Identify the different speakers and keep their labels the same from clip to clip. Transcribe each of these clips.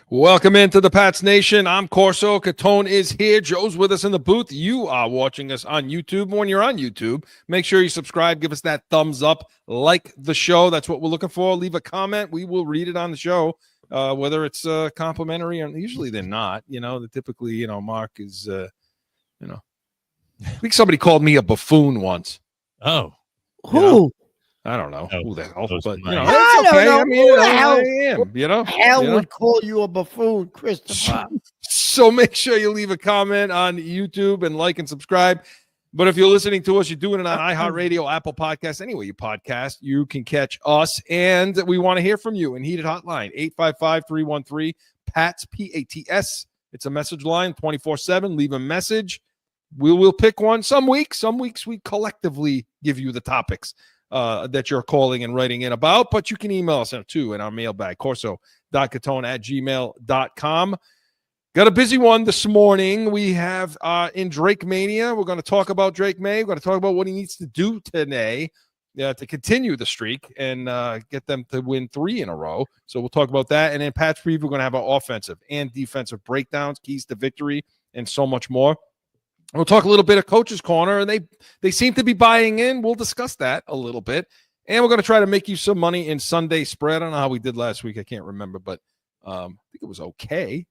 Speaker 1: Welcome into the Pats Nation. I'm Corso. Catone is here. Joe's with us in the booth. You are watching us on YouTube. When you're on YouTube, make sure you subscribe. Give us that thumbs up. Like the show. That's what we're looking for. Leave a comment. We will read it on the show, whether it's complimentary or usually they're not. Typically, Mark is, I think somebody called me a buffoon once.
Speaker 2: Oh.
Speaker 3: Who?
Speaker 1: I don't know who the hell, but
Speaker 3: it's okay.
Speaker 1: I mean,
Speaker 3: who the hell,
Speaker 1: I am,
Speaker 3: hell would call you a buffoon, Christopher.
Speaker 1: So make sure you leave a comment on YouTube and like and subscribe. But if you're listening to us, you're doing it on iHeartRadio, Apple Podcasts, anywhere you podcast, you can catch us. And we want to hear from you in Heated Hotline, 855-313-PATS, P-A-T-S. It's a message line, 24/7. Leave a message. We will pick one. Some weeks we collectively give you the topics that you're calling and writing in about, but you can email us too in our mailbag, corso.catone@gmail.com. Got a busy one this morning. We have in Drake Mania, we're going to talk about Drake Maye. We're going to talk about what he needs to do today to continue the streak and get them to win 3 in a row. So we'll talk about that. And in Pat's Preview, we're going to have our offensive and defensive breakdowns, keys to victory, and so much more. We'll talk a little bit of Coach's Corner, and they seem to be buying in. We'll discuss that a little bit. And we're going to try to make you some money in Sunday spread. I don't know how we did last week. I can't remember, but I think it was okay.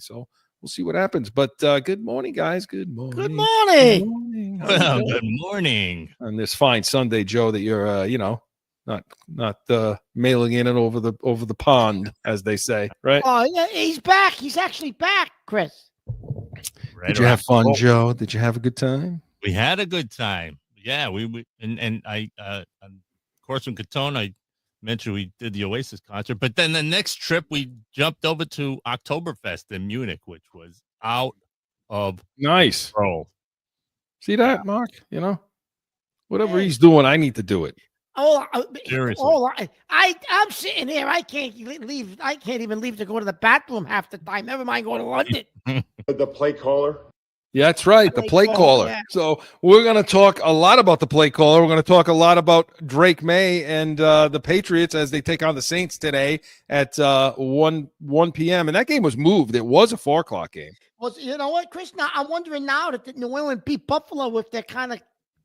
Speaker 1: So we'll see what happens. But good morning, guys. Good morning.
Speaker 3: Good morning.
Speaker 1: Good morning.
Speaker 2: Well, good morning.
Speaker 1: On this fine Sunday, Joe, that you're, not mailing in it over the pond, as they say, right?
Speaker 3: Oh, yeah, he's back. He's actually back, Chris.
Speaker 1: Did you have fun, Joe? Did you have a good time?
Speaker 2: We had a good time. Yeah, and I Corso Catone, I mentioned we did the Oasis concert, but then the next trip we jumped over to Oktoberfest in Munich, which was out of
Speaker 1: nice.
Speaker 2: control.
Speaker 1: See that, Mark? Whatever he's doing, I need to do it.
Speaker 2: Seriously.
Speaker 3: I'm sitting here. I can't leave. I can't even leave to go to the bathroom half the time. Never mind going to London.
Speaker 4: The play caller.
Speaker 1: Yeah, that's right. The play caller. Yeah. So we're going to talk a lot about the play caller. We're going to talk a lot about Drake Maye and the Patriots as they take on the Saints today at 1 p.m. And that game was moved. It was a 4 o'clock game.
Speaker 3: Well, you know what, Chris? Now I'm wondering now that the New England beat Buffalo if they're kind of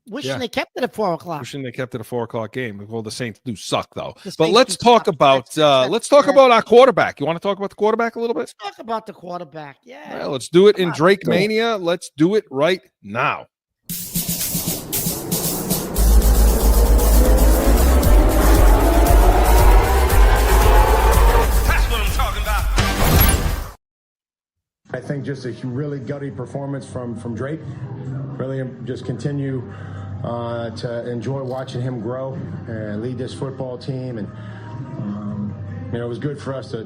Speaker 3: wishing they kept it at 4 o'clock.
Speaker 1: Wishing they kept it at 4 o'clock game. Well, the Saints do suck, though. But let's talk about our quarterback. You want to talk about the quarterback a little bit?
Speaker 3: Let's talk about the quarterback. Yeah.
Speaker 1: Well, let's do it in Drake Mania. Let's do it right now.
Speaker 4: That's what I'm talking about.
Speaker 5: I think just a really gutty performance from Drake. Really just continue to enjoy watching him grow and lead this football team. And, it was good for us to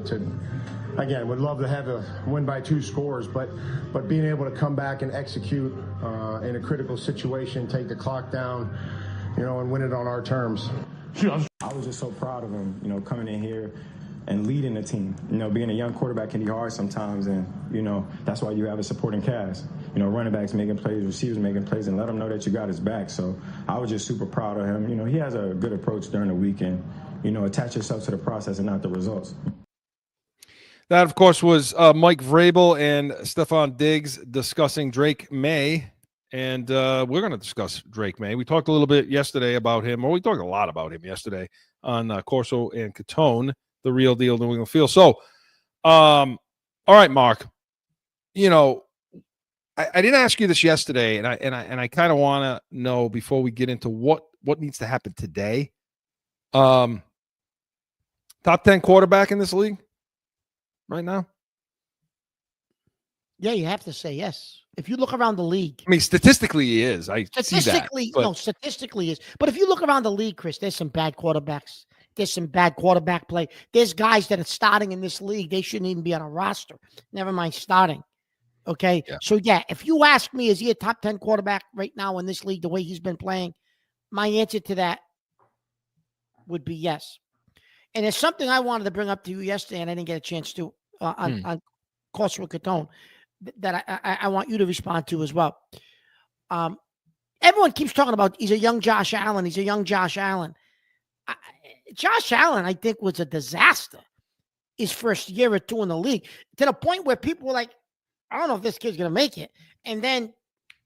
Speaker 5: again, would love to have a win by 2 scores, but being able to come back and execute in a critical situation, take the clock down, and win it on our terms.
Speaker 6: I was just so proud of him, coming in here and leading the team. Being a young quarterback can be hard sometimes, and, that's why you have a supporting cast. Running backs making plays, receivers making plays, and let them know that you got his back. So I was just super proud of him. He has a good approach during the weekend. Attach yourself to the process and not the results.
Speaker 1: That, of course, was Mike Vrabel and Stephon Diggs discussing Drake Maye. And we're going to discuss Drake Maye. We talked a little bit yesterday about him, or we talked a lot about him yesterday on Corso and Catone, the real deal New England Field. So, all right, Mark, I didn't ask you this yesterday, and I kind of want to know before we get into what needs to happen today. Top 10 quarterback in this league right now?
Speaker 3: Yeah, you have to say yes. If you look around the league.
Speaker 1: I mean, statistically he is.
Speaker 3: Statistically he is. But if you look around the league, Chris, there's some bad quarterbacks. There's some bad quarterback play. There's guys that are starting in this league. They shouldn't even be on a roster. Never mind starting. Okay? Yeah. So, if you ask me, is he a top 10 quarterback right now in this league, the way he's been playing? My answer to that would be yes. And there's something I wanted to bring up to you yesterday, and I didn't get a chance to on Corso Catone that I want you to respond to as well. Everyone keeps talking about he's a young Josh Allen. Josh Allen, I think, was a disaster his first year or two in the league, to the point where people were like, I don't know if this kid's going to make it. And then,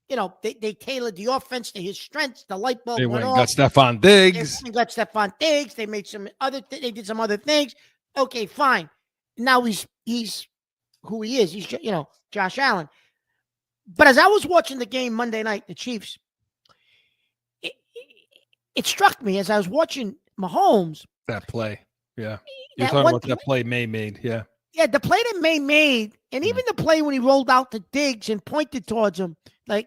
Speaker 3: they tailored the offense to his strengths. The light bulb
Speaker 1: They
Speaker 3: went
Speaker 1: went and
Speaker 3: off.
Speaker 1: got Stephon Diggs.
Speaker 3: They got Stephon Diggs. They made some other. They did some other things. Okay, fine. Now he's who he is. He's Josh Allen. But as I was watching the game Monday night, the Chiefs, it struck me as I was watching Mahomes.
Speaker 1: That play, yeah. You're talking about that play May made, yeah.
Speaker 3: Yeah, the play that May made, and even the play when he rolled out to Diggs and pointed towards him, and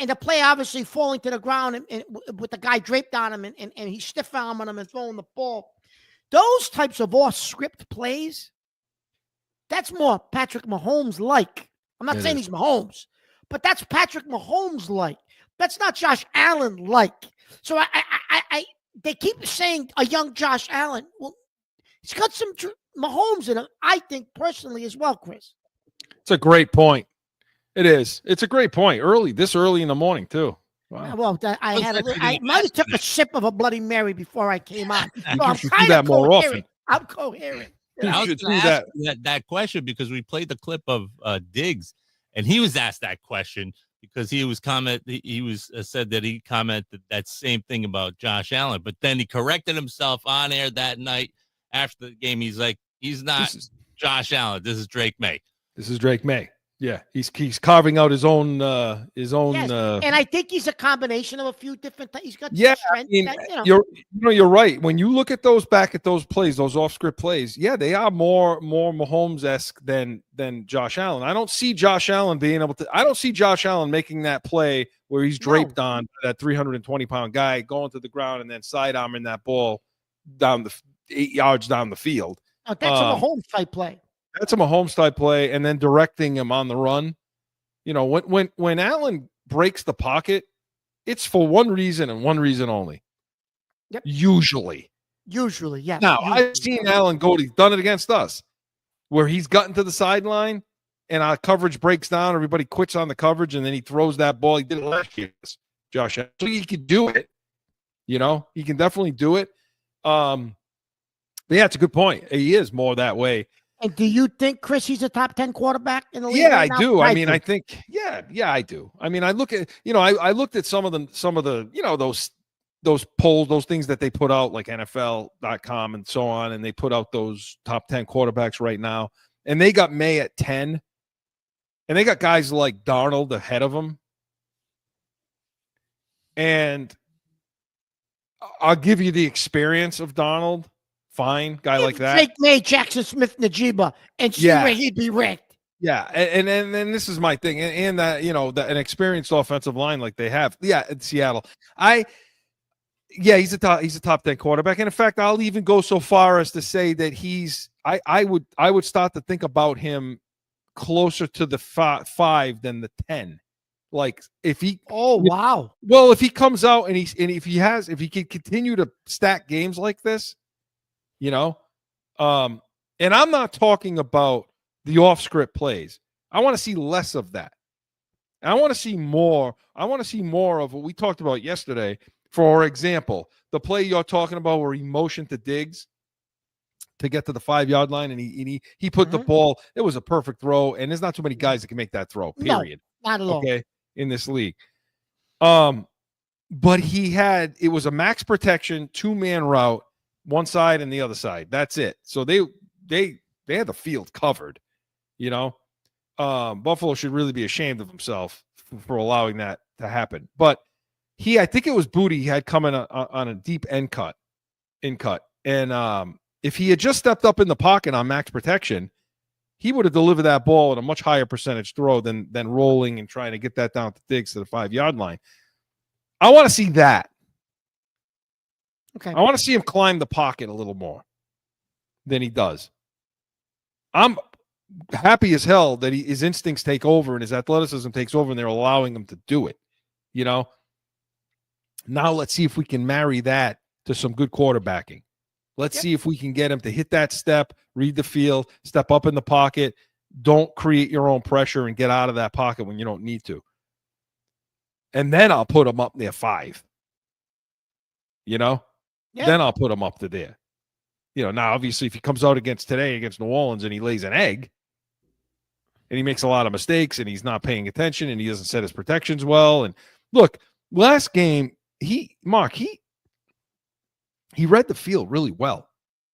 Speaker 3: the play obviously falling to the ground and with the guy draped on him and he's stiff arming him and throwing the ball. Those types of off-script plays, that's more Patrick Mahomes-like. I'm not saying he's Mahomes, but that's Patrick Mahomes-like. That's not Josh Allen-like. So they keep saying a young Josh Allen. Well, he's got some Mahomes in him, I think, personally as well, Chris.
Speaker 1: It's a great point. It is. It's a great point. This early in the morning, too. Wow.
Speaker 3: Well, I might have took a sip of a Bloody Mary before I came on. So I'm
Speaker 1: should do that more often.
Speaker 3: I'm coherent.
Speaker 2: I was going to ask that question because we played the clip of Diggs, and he was asked that question because he said that he commented that same thing about Josh Allen, but then he corrected himself on air that night after the game. He's like, he's not Josh Allen. This is Drake Maye.
Speaker 1: This is Drake Maye. Yeah, he's carving out his own. Yes.
Speaker 3: And I think he's a combination of a few different things. He's got strength.
Speaker 1: You're right. When you look at those plays, those off script plays, yeah, they are more Mahomes-esque than Josh Allen. I don't see Josh Allen being able to. I don't see Josh Allen making that play where he's draped on that 320-pound guy going to the ground and then sidearming that ball down the 8 yards down the field.
Speaker 3: Oh, that's a Mahomes type play.
Speaker 1: That's a Mahomes type play, and then directing him on the run. When Allen breaks the pocket, it's for one reason and one reason only.
Speaker 3: Yep.
Speaker 1: Usually,
Speaker 3: yes.
Speaker 1: Now I've seen Allen go. He's done it against us, where he's gotten to the sideline and our coverage breaks down. Everybody quits on the coverage, and then he throws that ball. He did it last year, Josh. So he could do it. He can definitely do it. But yeah, it's a good point. He is more that way.
Speaker 3: And do you think, Chris, he's a top 10 quarterback in the league?
Speaker 1: Yeah, I do. I think, I do. I mean, I look at, I looked at some of the, those polls, those things that they put out like NFL.com and so on. And they put out those top 10 quarterbacks right now. And they got May at 10. And they got guys like Darnold ahead of him. And I'll give you the experience of Darnold. Fine, guy like that.
Speaker 3: Drake Maye, Jackson Smith, Najiba, and see where he'd be ranked.
Speaker 1: Yeah, and this is my thing, and that an experienced offensive line like they have. Yeah, in Seattle, he's a top 10 quarterback, and in fact, I'll even go so far as to say that I would start to think about him closer to the 5 than the 10. Like if he,
Speaker 3: wow.
Speaker 1: Well, if he comes out and if he can continue to stack games like this. And I'm not talking about the off-script plays. I want to see less of that. I want to see more. I want to see more of what we talked about yesterday. For example, the play you're talking about where he motioned to Diggs to get to the 5-yard line and he put the ball. It was a perfect throw, and there's not too many guys that can make that throw. Period.
Speaker 3: No, not at all.
Speaker 1: Okay, in this league. But it was a max protection 2-man route. One side and the other side. That's it. So they had the field covered. Buffalo should really be ashamed of himself for allowing that to happen. But I think it was Booty he had coming on a deep in cut. And if he had just stepped up in the pocket on max protection, he would have delivered that ball at a much higher percentage throw than rolling and trying to get that down to Diggs to the 5-yard line. I want to see that.
Speaker 3: Okay.
Speaker 1: I want to see him climb the pocket a little more than he does. I'm happy as hell that his instincts take over and his athleticism takes over and they're allowing him to do it. Now let's see if we can marry that to some good quarterbacking. Let's see if we can get him to hit that step, read the field, step up in the pocket. Don't create your own pressure and get out of that pocket when you don't need to. And then I'll put him up near 5. Then I'll put him up to there. Now obviously if he comes out today against New Orleans and he lays an egg and he makes a lot of mistakes and he's not paying attention and he doesn't set his protections well. And look, last game, he read the field really well.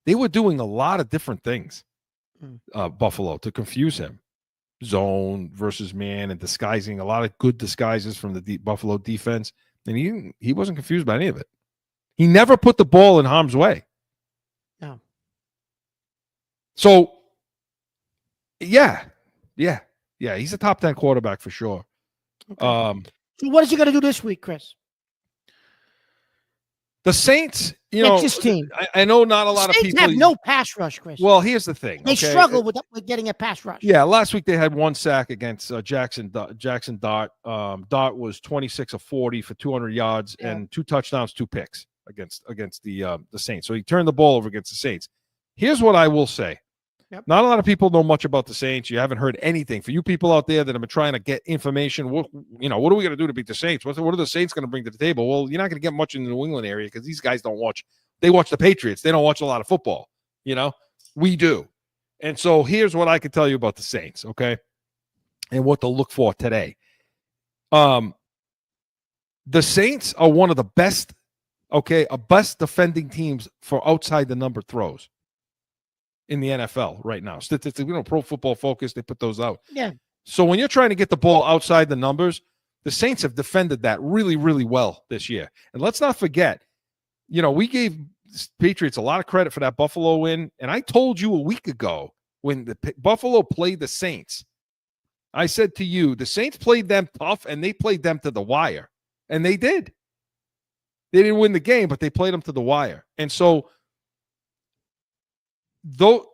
Speaker 1: They were doing a lot of different things, Buffalo, to confuse him. Zone versus man and disguising, a lot of good disguises from the Buffalo defense. And he wasn't confused by any of it. He never put the ball in harm's way.
Speaker 3: No.
Speaker 1: So, yeah. He's a top 10 quarterback for sure.
Speaker 3: Okay. So what is he going to do this week, Chris?
Speaker 1: The Saints,
Speaker 3: His team.
Speaker 1: I know not a lot of people
Speaker 3: have no pass rush, Chris.
Speaker 1: Well, here's the thing.
Speaker 3: They struggle with getting a pass rush.
Speaker 1: Yeah, last week they had one sack against Jackson Dart. Dart was 26 of 40 for 200 yards and 2 touchdowns, 2 picks against the Saints. So he turned the ball over against the Saints. Here's what I will say.
Speaker 3: Yep.
Speaker 1: Not a lot of people know much about the Saints. You haven't heard anything. For you people out there that have been trying to get information, what are we going to do to beat the Saints? What are the Saints going to bring to the table? Well, you're not going to get much in the New England area because these guys don't watch. They watch the Patriots. They don't watch a lot of football. We do. And so here's what I can tell you about the Saints, okay, and what to look for today. The Saints are one of the best, best defending teams for outside the number throws in the NFL right now. Statistically, Pro Football Focus, they put those out.
Speaker 3: Yeah.
Speaker 1: So when you're trying to get the ball outside the numbers, the Saints have defended that really, really well this year. And let's not forget, we gave Patriots a lot of credit for that Buffalo win. And I told you a week ago when the Buffalo played the Saints, I said to you, the Saints played them tough and they played them to the wire. And they did. They didn't win the game, but they played them to the wire. And so, though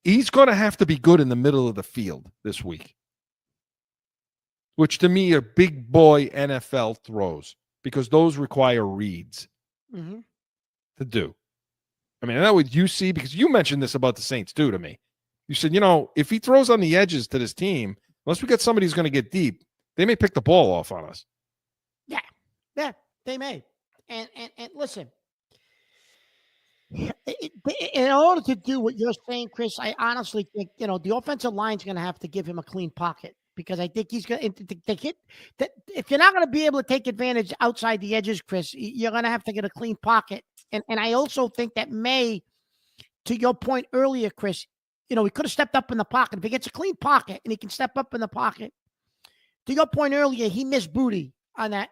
Speaker 1: he's going to have to be good in the middle of the field this week, which to me are big boy NFL throws because those require reads to do. I mean, I know what you see because you mentioned this about the Saints too to me. You said, if he throws on the edges to this team, unless we get somebody who's going to get deep, they may pick the ball off on us.
Speaker 3: Yeah, they may. And listen, in order to do what you're saying, Chris, I honestly think, the offensive line's going to have to give him a clean pocket because I think he's going to hit that. If you're not going to be able to take advantage outside the edges, Chris, you're going to have to get a clean pocket. And I also think that Maye, to your point earlier, Chris, he could have stepped up in the pocket. If he gets a clean pocket and he can step up in the pocket, to your point earlier, he missed Booty on that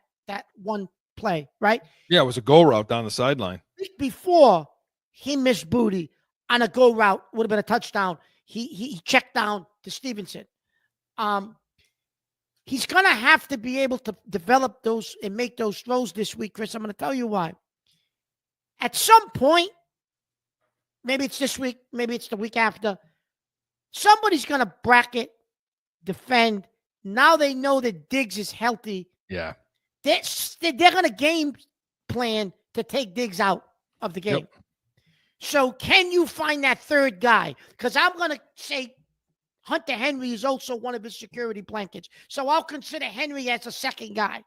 Speaker 3: one play, right?
Speaker 1: Yeah, it was a go route down the sideline.
Speaker 3: Before he missed Booty on a go route, would have been a touchdown. He checked down to Stevenson. He's going to have to be able to develop those and make those throws this week, Chris. I'm going to tell you why. At some point, maybe it's this week, maybe it's the week after, somebody's going to bracket, defend. Now they know that Diggs is healthy.
Speaker 1: Yeah.
Speaker 3: They're going to game plan to take Diggs out of the game. Yep. So can you find that third guy? Because I'm going to say Hunter Henry is also one of his security blankets. So I'll consider Henry as a second guy.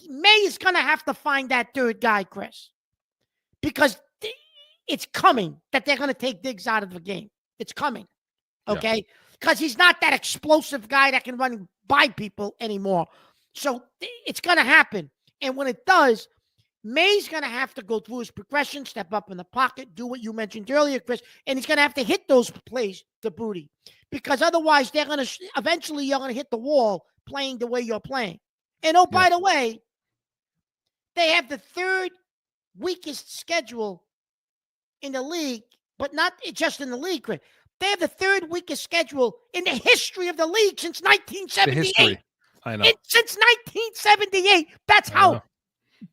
Speaker 3: May is going to have to find that third guy, Chris. Because it's coming that they're going to take Diggs out of the game. It's coming. Okay? Because he's not that explosive guy that can run by people anymore. So it's going to happen. And when it does, May's going to have to go through his progression, step up in the pocket, do what you mentioned earlier, Chris, and he's going to have to hit those plays to Booty. Because otherwise, eventually you're going to hit the wall playing the way you're playing. And by the way, they have the third weakest schedule in the league, but not just in the league, Chris. They have the third weakest schedule in the history of the league since 1978.
Speaker 1: The history. I know.
Speaker 3: Since 1978. That's how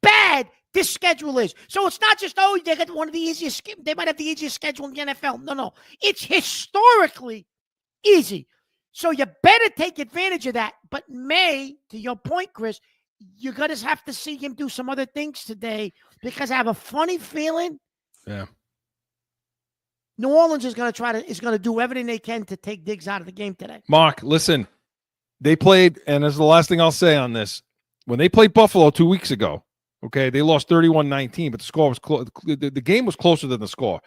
Speaker 3: bad this schedule is. So it's not just, they got one of the easiest, they might have the easiest schedule in the NFL. No. It's historically easy. So you better take advantage of that. But Maye, to your point, Chris, you're going to have to see him do some other things today because I have a funny feeling.
Speaker 1: Yeah.
Speaker 3: New Orleans is going to do everything they can to take Diggs out of the game today.
Speaker 1: Mark, listen, they played, and this is the last thing I'll say on this. When they played Buffalo 2 weeks ago, okay, they lost 31-19, but the score was the game was closer than the score.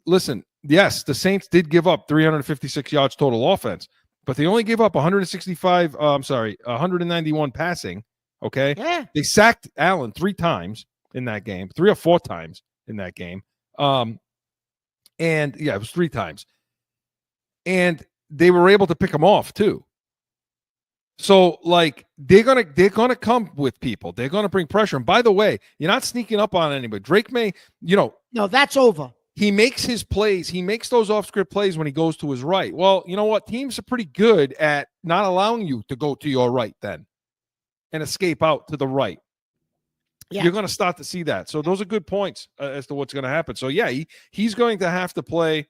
Speaker 1: listen. Yes, the Saints did give up 356 yards total offense, but they only gave up 191 passing. Okay.
Speaker 3: Yeah.
Speaker 1: They sacked Allen 3 times in that game, 3 or 4 times in that game. And yeah, it was 3 times. And they were able to pick him off too. So like they're gonna come with people. They're gonna bring pressure. And by the way, you're not sneaking up on anybody. Drake Maye, no,
Speaker 3: that's over.
Speaker 1: He makes his plays. He makes those off-script plays when he goes to his right. Well, you know what? Teams are pretty good at not allowing you to go to your right then and escape out to the right. Yeah. You're going to start to see that. So those are good points as to what's going to happen. So, yeah, he's going to have to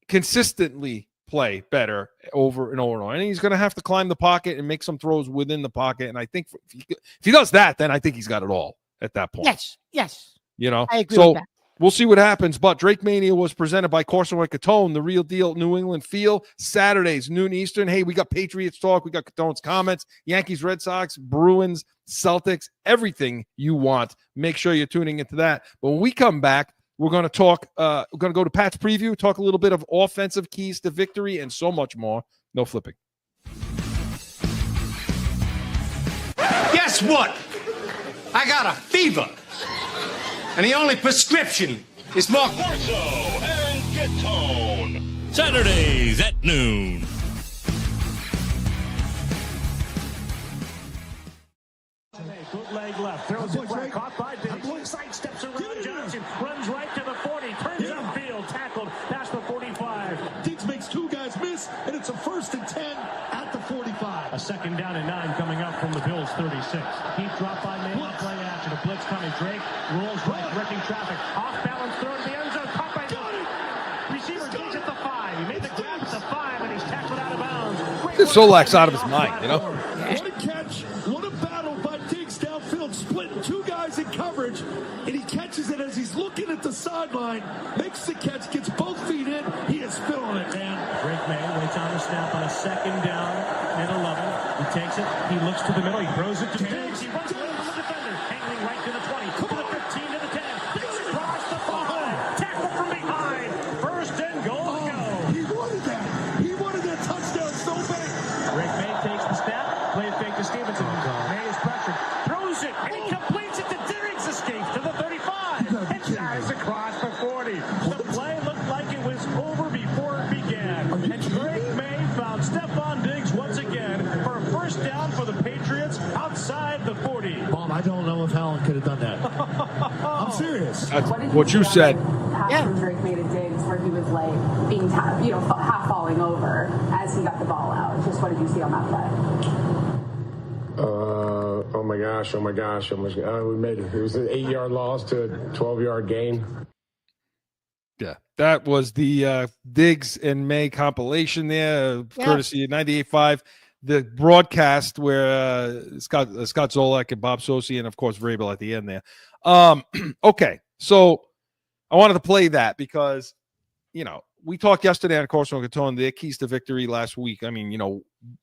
Speaker 1: consistently play better over and over and over. And he's going to have to climb the pocket and make some throws within the pocket. And I think if he does that, then I think he's got it all at that point.
Speaker 3: Yes.
Speaker 1: You know?
Speaker 3: I agree with that.
Speaker 1: We'll see what happens, but Drake Mania was presented by Corso Catone, the real deal New England feel. Saturdays, noon Eastern. Hey, we got Patriots talk. We got Catone's comments. Yankees, Red Sox, Bruins, Celtics, everything you want. Make sure you're tuning into that. But when we come back, we're going to talk. We're going to go to Pat's preview, talk a little bit of offensive keys to victory, and so much more. No flipping.
Speaker 7: Guess what? I got a fever. And the only prescription is more
Speaker 4: Corso and Catone.
Speaker 2: Saturdays at noon.
Speaker 8: Good leg left. Throws it right. Caught by Diggs. Side steps around Johnson. Runs right to the 40. Turns upfield. Tackled past the 45.
Speaker 9: Diggs makes 2 guys miss, and it's a 1st and 10 at the 45.
Speaker 8: A 2nd down and 9 coming up from the Bills' 36. Keep drop by man. Play action. A blitz coming. Drake rolls right, wrecking traffic. Off balance, throw to the end zone. Caught by receiver Diggs at the 5. He made the grab at the 5, and he's tackled out of bounds.
Speaker 1: Solak's out of his mind, you know?
Speaker 9: What a catch. What a battle by Diggs downfield, splitting 2 guys in coverage, and he catches it as he's looking at the sideline, makes the catch, gets both feet in. He is feeling it, man.
Speaker 8: Drake Maye waits on the snap on a 2nd down and 11. He takes it. He looks to the middle. He throws it to Diggs. He runs away from the defender. Angling right to the 20. To the 15, to the 10. Diggs across the 5. Tackle from behind. 1st and goal to go.
Speaker 9: He wanted that. He wanted that touchdown so bad.
Speaker 8: Drake Maye takes the snap. Play fake to Stevenson. Maye is pressured. Throws it. And he completes it to Diggs. Escapes to the 35. And dives across for 40. The play looked like it was over before it began. And Drake Maye found Stephon Diggs once again for a 1st down for the Patriots outside the 40.
Speaker 9: Mom, I don't know if Allen could have done that. I'm serious.
Speaker 1: That's what you said.
Speaker 10: From Drake Maye to Diggs, where he was like being, half falling over as he got the ball out. Just what did you see on that play?
Speaker 5: Oh my gosh. We made it. It was an 8-yard loss to a 12-yard gain.
Speaker 1: Yeah, that was the Diggs and May compilation there, courtesy of 98.5. The broadcast where Scott Zolak and Bob Sosi and, of course, Vrabel at the end there. Okay, so I wanted to play that because, we talked yesterday on Corso Catone, their keys to victory last week. I mean,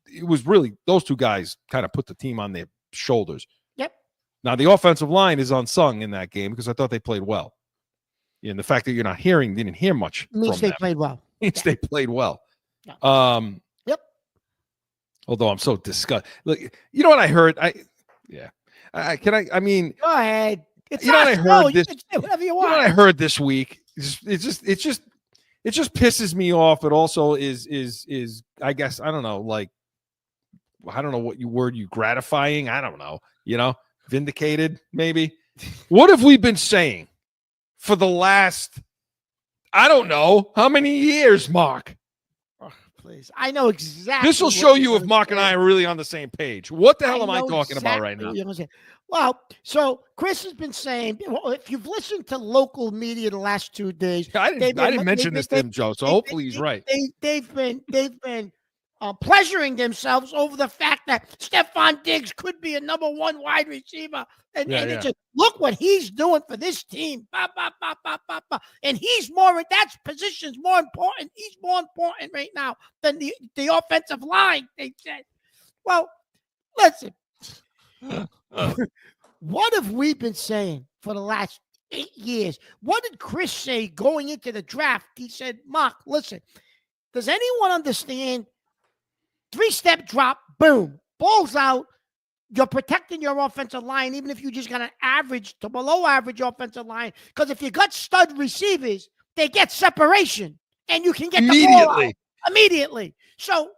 Speaker 1: it was really those 2 guys kind of put the team on their shoulders.
Speaker 3: Yep.
Speaker 1: Now, the offensive line is unsung in that game because I thought they played well. And the fact that you're not didn't hear much
Speaker 3: means they
Speaker 1: them.
Speaker 3: played well.
Speaker 1: Means they played well.
Speaker 3: Yeah.
Speaker 1: Yep. Although I'm so disgusted. Look, you know what I heard? Go ahead.
Speaker 3: It's
Speaker 1: what I heard this.
Speaker 3: You can say whatever you want.
Speaker 1: You know what I heard this week? It just pisses me off. It also is I guess I don't know what word you gratifying. I don't know. Vindicated maybe. What have we been saying for the last I don't know how many years, Mark?
Speaker 3: Oh, please, I know exactly.
Speaker 1: This will show you if Mark and I are really on the same page. What the hell am I talking about right now?
Speaker 3: Well, so Chris has been saying, if you've listened to local media the last 2 days,
Speaker 1: I didn't mention this to him, Joe. So hopefully he's right.
Speaker 3: They've been pleasuring themselves over the fact that Stephon Diggs could be a number 1 wide receiver, and just look what he's doing for this team. And that position's more important. He's more important right now than the offensive line. They said, well, listen. What have we been saying for the last 8 years. What did Chris say going into the draft? He said, Mark, listen, does anyone understand 3-step drop, boom, ball's out. You're protecting your offensive line, even if you just got an average to below average offensive line. Because if you got stud receivers, they get separation, and you can get the ball out immediately. So,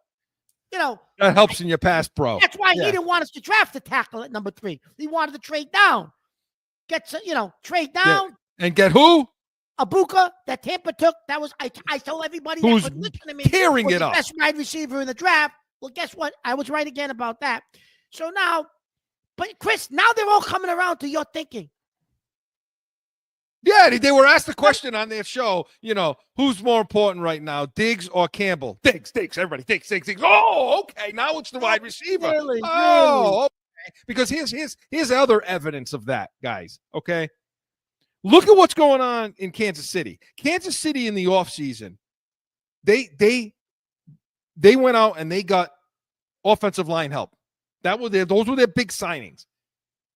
Speaker 1: that helps in your pass, bro.
Speaker 3: That's why he didn't want us to draft the tackle at number 3. He wanted to trade down. Trade down.
Speaker 1: Yeah. And get who?
Speaker 3: Abuka that Tampa took. That was I told everybody
Speaker 1: who's
Speaker 3: that would listen to me.
Speaker 1: tearing it
Speaker 3: the
Speaker 1: up.
Speaker 3: Best wide receiver in the draft. Well, guess what? I was right again about that. So now, but Chris, now they're all coming around to your thinking.
Speaker 1: Yeah, they were asked the question on their show, who's more important right now, Diggs or Campbell? Diggs, everybody, Diggs. Oh, okay, now it's the wide receiver.
Speaker 3: Really?
Speaker 1: Okay. Because here's other evidence of that, guys, okay? Look at what's going on in Kansas City. Kansas City in the offseason, they went out and they got offensive line help. Those were their big signings.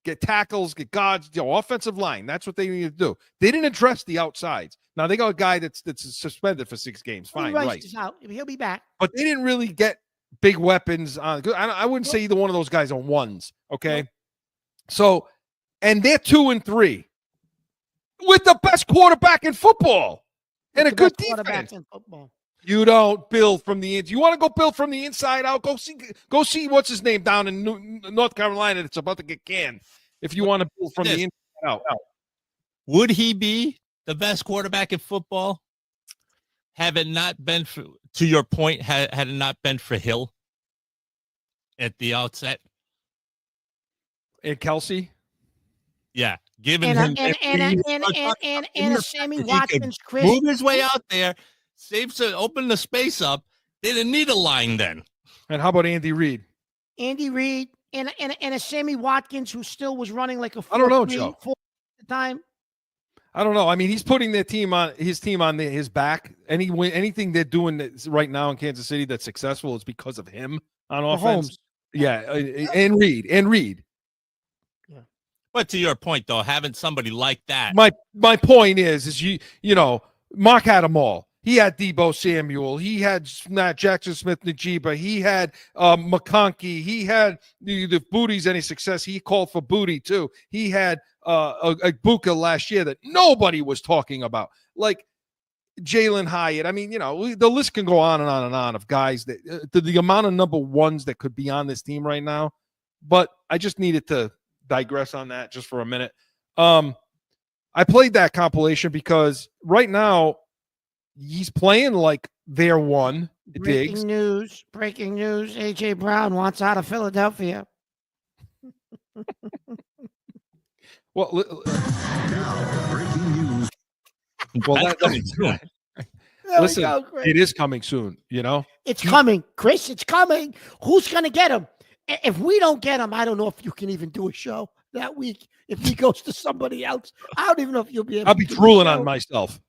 Speaker 1: Get tackles, get guards, offensive line. That's what they needed to do. They didn't address the outsides. Now they got a guy that's suspended for 6 games. Fine, right?
Speaker 3: He'll be back.
Speaker 1: But they didn't really get big weapons on. I wouldn't say either one of those guys on ones. Okay, so and they're 2-3 with the best quarterback in football and a good defense. You don't build from the inside. You want to go build from the inside out? Go see what's his name down in North Carolina that's about to get canned. If you want to build from the inside out.
Speaker 2: Would he be the best quarterback in football? Have it not been for, to your point, had it not been for Hill at the
Speaker 1: Kelsey?
Speaker 2: Yeah. Given him
Speaker 3: and a Sammy Watkins, Chris.
Speaker 2: Move his way out there. Saves to open the space up. They didn't need a line then.
Speaker 1: And how about Andy Reid?
Speaker 3: Andy Reid and a Sammy Watkins who still was running like a 4-3
Speaker 1: I don't know, Joe.
Speaker 3: at the time.
Speaker 1: I don't know. I mean, he's putting his team on his back. Anything they're doing right now in Kansas City that's successful is because of him on offense. Yeah, and Reid.
Speaker 3: Yeah.
Speaker 2: But to your point, though, having somebody like that.
Speaker 1: My point is Mark had them all. He had Debo Samuel. He had Jackson Smith-Njigba. He had McConkey. He had the Booty's any success. He called for Booty too. He had Buka last year that nobody was talking about, like Jalen Hyatt. I mean, the list can go on and on and on of guys that the amount of number ones that could be on this team right now. But I just needed to digress on that just for a minute. I played that compilation because right now, he's playing like they're one.
Speaker 3: Breaking news. A.J. Brown wants out of Philadelphia.
Speaker 1: Well,
Speaker 9: now, breaking news.
Speaker 1: Well, listen, it is coming soon,
Speaker 3: It's coming, Chris. It's coming. Who's going to get him? If we don't get him, I don't know if you can even do a show that week. If he goes to somebody else, I don't even know if you'll be able to.
Speaker 1: I'll be drooling on myself.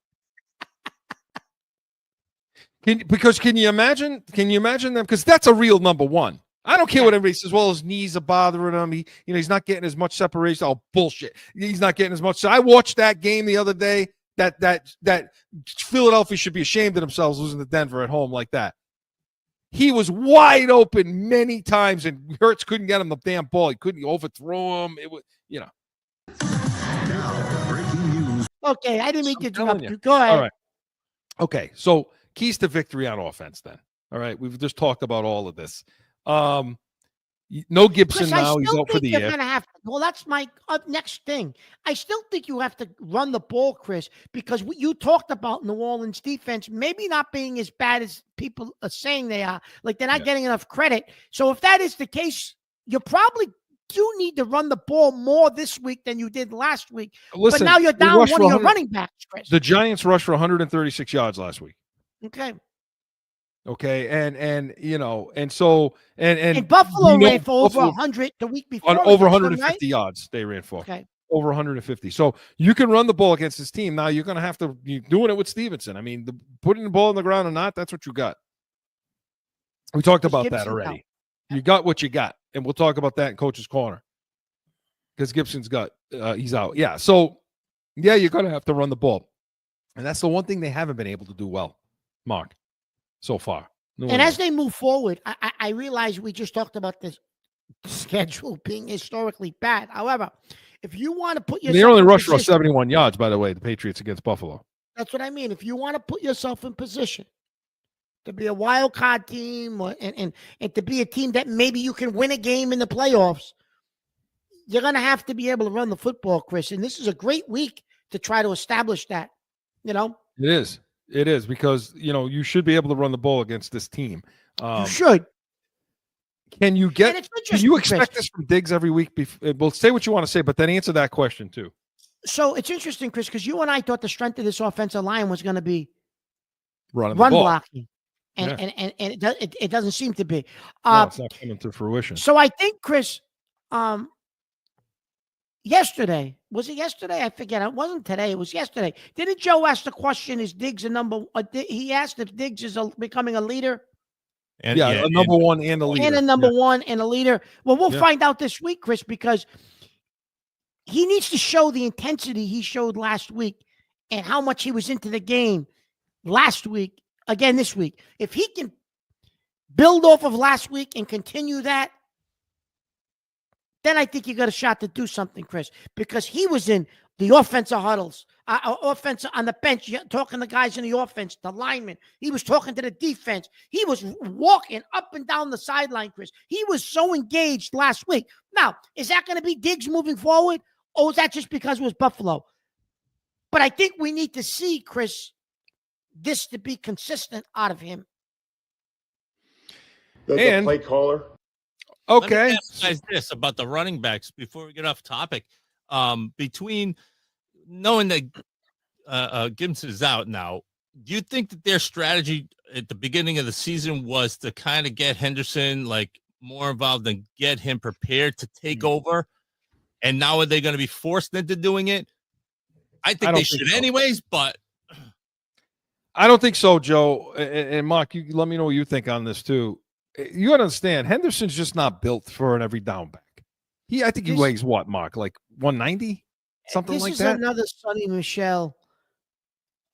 Speaker 1: Can you imagine them? Because that's a real number one. I don't care what everybody says. Well, his knees are bothering him. He's not getting as much separation. Oh, bullshit. He's not getting as much. So I watched that game the other day. That Philadelphia should be ashamed of themselves losing to Denver at home like that. He was wide open many times, and Hurts couldn't get him the damn ball. He couldn't overthrow him. It was,
Speaker 9: Now, breaking news.
Speaker 3: Okay, I didn't mean to interrupt you. Go ahead.
Speaker 1: All right. Okay, so keys to victory on offense then. All right, we've just talked about all of this. No Gibson now. He's out for the year.
Speaker 3: Well, that's my next thing. I still think you have to run the ball, Chris, because you talked about New Orleans defense maybe not being as bad as people are saying they are. Like they're not getting enough credit. So if that is the case, you probably do need to run the ball more this week than you did last week.
Speaker 1: Listen,
Speaker 3: but now you're down one of your running backs, Chris.
Speaker 1: The Giants rushed for 136 yards last week.
Speaker 3: Okay,
Speaker 1: and
Speaker 3: Buffalo ran for over 100 the week before.
Speaker 1: Over 150 yards they ran for.
Speaker 3: Okay.
Speaker 1: Over 150. So you can run the ball against this team. Now you're going to have to you're doing it with Stevenson. I mean, putting the ball on the ground or not, that's what you got. We talked about that already. You got what you got, and we'll talk about that in Coach's Corner because Gibson's got he's out. Yeah. So Yeah, you're going to have to run the ball. And that's the one thing they haven't been able to do well, Mark, so far.
Speaker 3: And as they move forward, I realize we just talked about this schedule being historically bad. However, if you want to put yourself,
Speaker 1: they only rushed for 71 yards, by the way, the Patriots against Buffalo.
Speaker 3: That's what I mean. If you want to put yourself in position to be a wild card team and to be a team that maybe you can win a game in the playoffs, you're going to have to be able to run the football, Chris. And this is a great week to try to establish that, you know?
Speaker 1: It is. It is because, you should be able to run the ball against this team.
Speaker 3: You should.
Speaker 1: Can you expect this from Diggs every week? Well, say what you want to say, but then answer that question too.
Speaker 3: So it's interesting, Chris, because you and I thought the strength of this offensive line was going to be
Speaker 1: run
Speaker 3: blocking. And it doesn't seem to be.
Speaker 1: No, it's not coming to fruition.
Speaker 3: So I think, Chris, yesterday, was it yesterday? I forget. It wasn't today. It was yesterday. Didn't Joe ask the question, is Diggs a number? He asked if Diggs is becoming a leader.
Speaker 1: A number one and a leader.
Speaker 3: And a number one and a leader. Well, we'll find out this week, Chris, because he needs to show the intensity he showed last week and how much he was into the game last week, again this week. If he can build off of last week and continue that, then I think you got a shot to do something, Chris, because he was in the offensive huddles, offensive on the bench, talking to guys in the offense, the linemen. He was talking to the defense. He was walking up and down the sideline, Chris. He was so engaged last week. Now, is that going to be Diggs moving forward, or is that just because it was Buffalo? But I think we need to see, Chris, this to be consistent out of him.
Speaker 11: The play caller.
Speaker 1: Okay.
Speaker 2: Let me ask you guys this about the running backs before we get off topic. Between knowing that Gibson is out now, do you think that their strategy at the beginning of the season was to kind of get Henderson more involved and get him prepared to take over? And now are they going to be forced into doing it? I think they should anyways, but
Speaker 1: I don't think so, Joe. And Mark, you let me know what you think on this too. You understand, Henderson's just not built for an every down back. I think he weighs what, Mark? Like 190? Something like that?
Speaker 3: This is another Sonny Michel.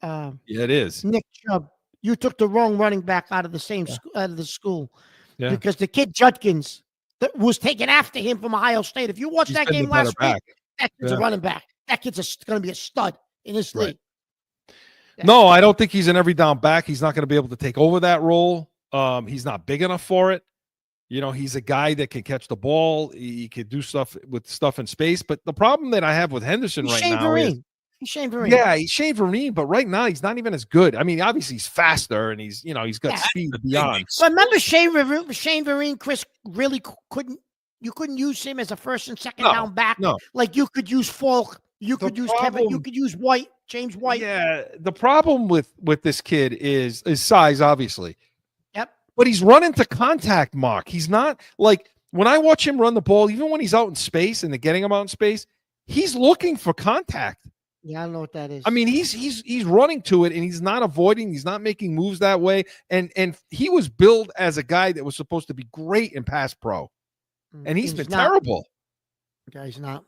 Speaker 1: Yeah, it is.
Speaker 3: Nick Chubb. You took the wrong running back out of the same out of the school. Yeah. Because the kid Judkins that was taken after him from Ohio State. If you watched that game last week, that kid's a running back. That kid's going to be a stud in this league.
Speaker 1: No, I don't think he's an every down back. He's not going to be able to take over that role. He's not big enough for it. He's a guy that can catch the ball. He could do stuff in space. But the problem that I have with Henderson now is
Speaker 3: he's Shane Vereen.
Speaker 1: Yeah, he's Shane Vereen, but right now he's not even as good. I mean, obviously he's faster and he's got speed beyond.
Speaker 3: But remember Shane Vereen, Chris, really couldn't use him as a first and second down back.
Speaker 1: No.
Speaker 3: Like you could use Falk, you could use Kevin, you could use White, James White.
Speaker 1: Yeah, the problem with this kid is size, obviously.
Speaker 3: Yep.
Speaker 1: But he's running to contact, Mark. He's not like when I watch him run the ball, even when he's out in space and they're getting him out in space, he's looking for contact.
Speaker 3: Yeah, I don't know what that is.
Speaker 1: I mean, he's running to it and he's not avoiding, he's not making moves that way. And he was billed as a guy that was supposed to be great in pass pro. And he's been terrible.
Speaker 3: Yeah, he's not.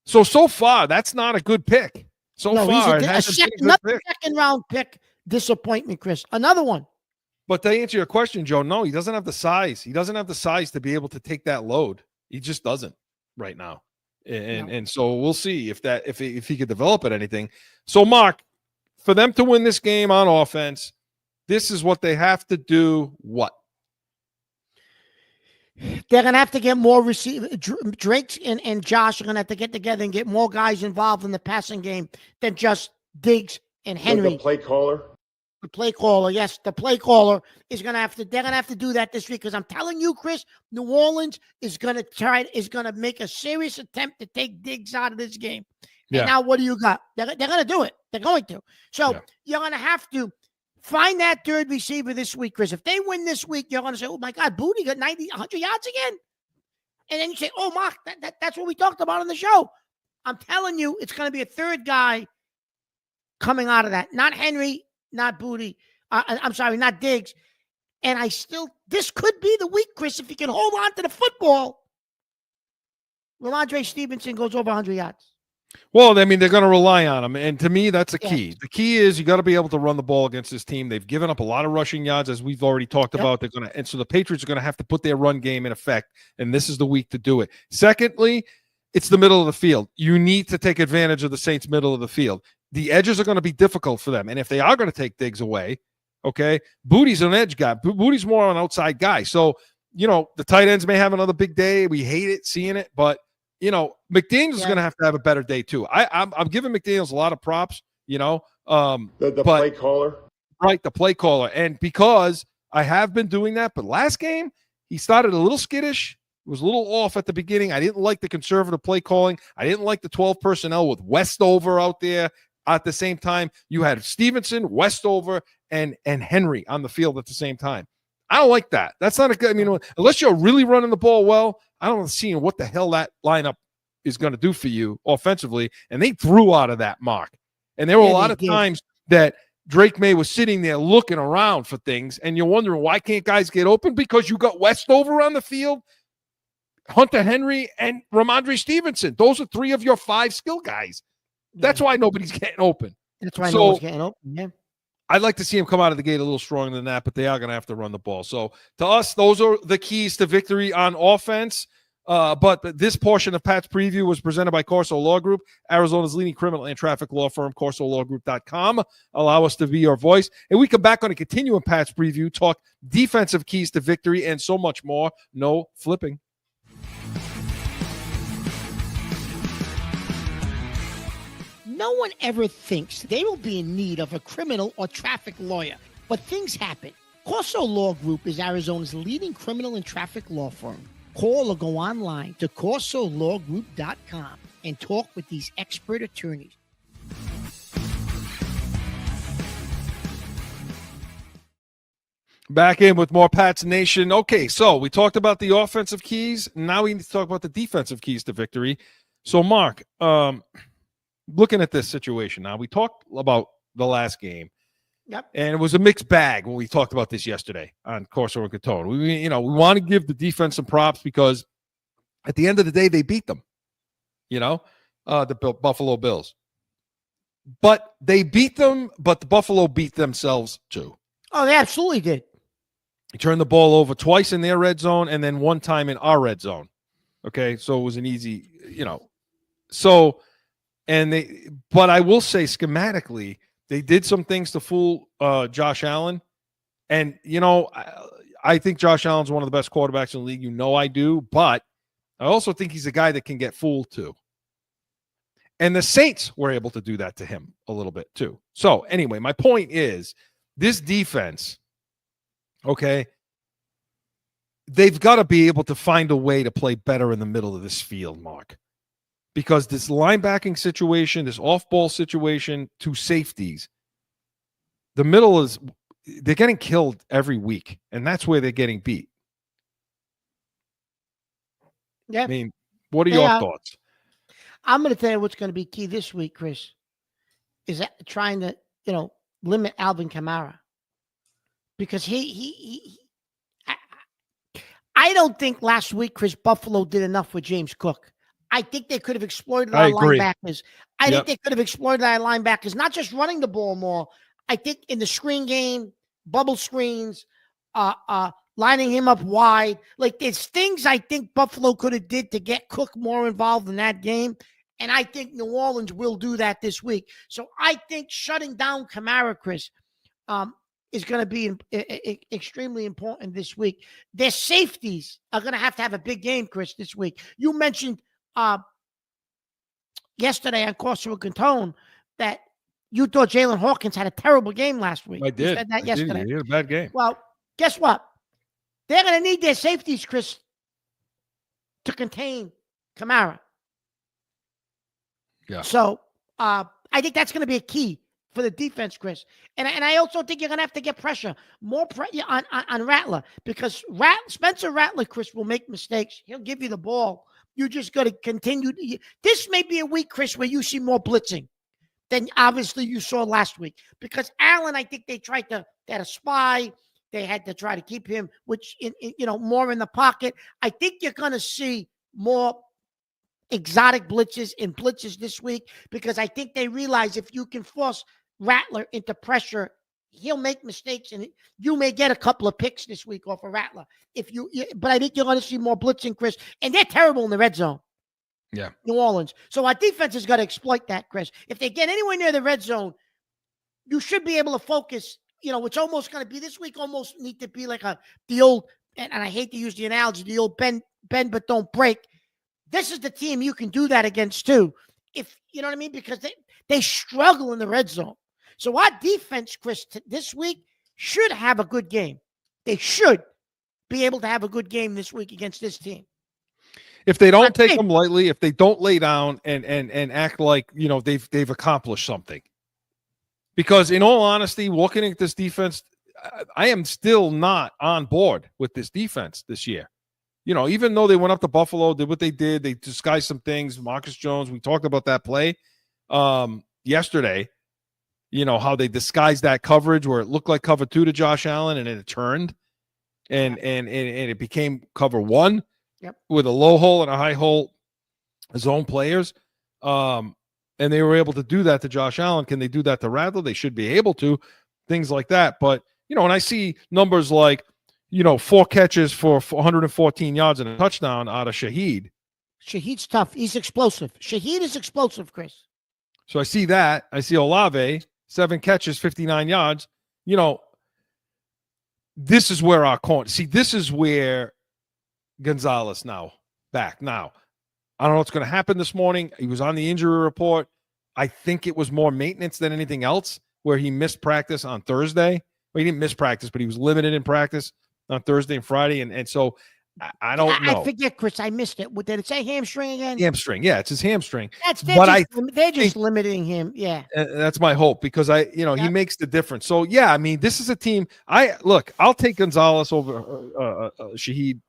Speaker 1: So far, that's not a good pick.
Speaker 3: Another second round pick disappointment, Chris. Another one.
Speaker 1: But to answer your question, Joe, no, he doesn't have the size. He doesn't have the size to be able to take that load. He just doesn't right now. And so we'll see if he could develop at anything. So, Mark, for them to win this game on offense, this is what they have to do. What?
Speaker 3: They're going to have to get more receivers. Drake and Josh are going to have to get together and get more guys involved in the passing game than just Diggs and Henry.
Speaker 11: The play caller.
Speaker 3: The play caller, yes. The play caller is going to have to. They're going to have to do that this week because I'm telling you, Chris, New Orleans is going to make a serious attempt to take Diggs out of this game. Yeah. And now what do you got? They're going to do it. They're going to. So you're going to have to find that third receiver this week, Chris. If they win this week, you're going to say, "Oh my God, Booty got 90, 100 yards again," and then you say, "Oh, Mark, that's what we talked about on the show." I'm telling you, it's going to be a third guy coming out of that, not Henry. Not Booty. I'm sorry, not Diggs. And this could be the week, Chris, if you can hold on to the football. Ramondre Stevenson goes over 100 yards.
Speaker 1: Well, I mean, they're going to rely on him. And to me, that's a key.
Speaker 3: Yes.
Speaker 1: The key is you got to be able to run the ball against this team. They've given up a lot of rushing yards, as we've already talked about. They're going to, and so the Patriots are going to have to put their run game in effect. And this is the week to do it. Secondly, it's the middle of the field. You need to take advantage of the Saints' middle of the field. The edges are going to be difficult for them. And if they are going to take Diggs away, okay, Booty's an edge guy. Booty's more an outside guy. So, the tight ends may have another big day. We hate it, seeing it, but McDaniels is going to have a better day too. I'm giving McDaniels a lot of props, the
Speaker 11: play caller.
Speaker 1: Right, the play caller. And because I have been doing that, but last game, he started a little skittish. It was a little off at the beginning. I didn't like the conservative play calling. I didn't like the 12 personnel with Westover out there at the same time. You had Stevenson, Westover, and Henry on the field at the same time. I don't like that. That's not a good, unless you're really running the ball well, I don't see what the hell that lineup is going to do for you offensively. And they threw out of that mark. And there were a lot of times that Drake Maye was sitting there looking around for things, and you're wondering, why can't guys get open? Because you got Westover on the field, Hunter Henry, and Ramondre Stevenson. Those are 3 of your 5 skill guys. That's why nobody's getting open.
Speaker 3: That's why nobody's getting open, yeah.
Speaker 1: I'd like to see him come out of the gate a little stronger than that, but they are going to have to run the ball. So to us, those are the keys to victory on offense. But this portion of Pat's preview was presented by Corso Law Group, Arizona's leading criminal and traffic law firm, corsolawgroup.com. Allow us to be your voice. And we come back on a continuing Pat's preview, talk defensive keys to victory, and so much more. No flipping.
Speaker 3: No one ever thinks they will be in need of a criminal or traffic lawyer, but things happen. Corso Law Group is Arizona's leading criminal and traffic law firm. Call or go online to corsolawgroup.com and talk with these expert attorneys.
Speaker 1: Back in with more Pats Nation. Okay, so we talked about the offensive keys. Now we need to talk about the defensive keys to victory. So, Mark, looking at this situation now, we talked about the last game.
Speaker 3: Yep.
Speaker 1: And it was a mixed bag when we talked about this yesterday on Corso Catone. We want to give the defense some props because at the end of the day, they beat them, the Buffalo Bills. But they beat them, but the Buffalo beat themselves too.
Speaker 3: Oh, they absolutely did.
Speaker 1: He turned the ball over twice in their red zone and then one time in our red zone. Okay, so it was an easy, but I will say schematically, they did some things to fool Josh Allen. And, I think Josh Allen's one of the best quarterbacks in the league. I do. But I also think he's a guy that can get fooled too. And the Saints were able to do that to him a little bit too. So anyway, my point is this defense, okay, they've got to be able to find a way to play better in the middle of this field, Mark. Because this linebacking situation, this off-ball situation, 2 safeties, the middle is – they're getting killed every week, and that's where they're getting beat.
Speaker 3: Yeah.
Speaker 1: I mean, what are your thoughts?
Speaker 3: I'm going to tell you what's going to be key this week, Chris, is that trying to, limit Alvin Kamara. Because I don't think last week, Chris, Buffalo did enough with James Cook. I think they could have exploited our linebackers. I think they could have exploited our linebackers, not just running the ball more. I think in the screen game, bubble screens, lining him up wide. Like, there's things I think Buffalo could have did to get Cook more involved in that game. And I think New Orleans will do that this week. So I think shutting down Kamara, Chris, is going to be extremely important this week. Their safeties are going to have a big game, Chris, this week. You mentioned yesterday on Corso Catone that you thought Jalen Hawkins had a terrible game last week.
Speaker 1: I did.
Speaker 3: You said that yesterday.
Speaker 1: He had a bad game.
Speaker 3: Well, guess what? They're going to need their safeties, Chris, to contain Kamara.
Speaker 1: Yeah.
Speaker 3: So I think that's going to be a key for the defense, Chris. And I also think you're going to have to get more pressure on Rattler, because Spencer Rattler, Chris, will make mistakes. He'll give you the ball. You just got to continue. This may be a week, Chris, where you see more blitzing than obviously you saw last week. Because Allen, I think they had a spy. They had to try to keep him, more in the pocket. I think you're going to see more exotic blitzes and blitzes this week because I think they realize if you can force Rattler into pressure, he'll make mistakes, and you may get a couple of picks this week off of Rattler. But I think you're going to see more blitzing, Chris, and they're terrible in the red zone.
Speaker 1: Yeah,
Speaker 3: New Orleans. So our defense has got to exploit that, Chris. If they get anywhere near the red zone, you should be able to focus. It's almost going to be this week. Almost need to be like the old, and I hate to use the analogy, the old bend but don't break. This is the team you can do that against too. If you know what I mean, because they struggle in the red zone. So our defense, Chris, this week should have a good game. They should be able to have a good game this week against this team.
Speaker 1: If they don't take them lightly, if they don't lay down and act like they've accomplished something. Because in all honesty, looking at this defense, I am still not on board with this defense this year. Even though they went up to Buffalo, did what they did, they disguised some things. Marcus Jones, we talked about that play yesterday. How they disguised that coverage where it looked like cover 2 to Josh Allen and then it turned and it became cover 1 with a low hole and a high hole zone players. And they were able to do that to Josh Allen. Can they do that to Rattler? They should be able to, things like that. But, when I see numbers like, 4 catches for 114 yards and a touchdown out of Shaheed.
Speaker 3: Shaheed's tough. He's explosive. Shaheed is explosive, Chris.
Speaker 1: So I see that. I see Olave, 7 catches, 59 yards. This is where our corner. See, this is where Gonzalez back now. I don't know what's going to happen this morning. He was on the injury report. I think it was more maintenance than anything else where he missed practice on Thursday. Well, he didn't miss practice, but he was limited in practice on Thursday and Friday. And so I don't know.
Speaker 3: I forget, Chris. I missed it. Did it say hamstring again?
Speaker 1: Hamstring. Yeah, it's his hamstring.
Speaker 3: They're just limiting him. Yeah.
Speaker 1: That's my hope because he makes the difference. So, yeah, I mean, this is a team. I'll take Gonzalez over Shaheed.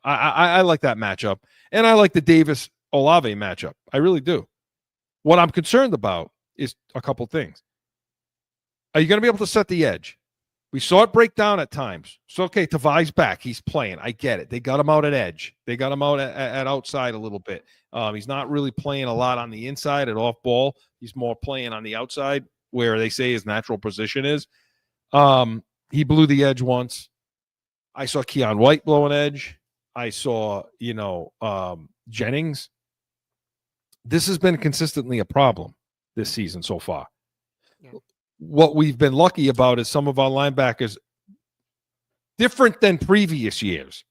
Speaker 1: I like that matchup. And I like the Davis-Olave matchup. I really do. What I'm concerned about is a couple things. Are you going to be able to set the edge? We saw it break down at times. So, okay, Tavai's back. He's playing. I get it. They got him out at edge. They got him out at outside a little bit. He's not really playing a lot on the inside at off ball. He's more playing on the outside where they say his natural position is. He blew the edge once. I saw Keon White blow an edge. I saw, Jennings. This has been consistently a problem this season so far. Yeah. What we've been lucky about is some of our linebackers, different than previous years,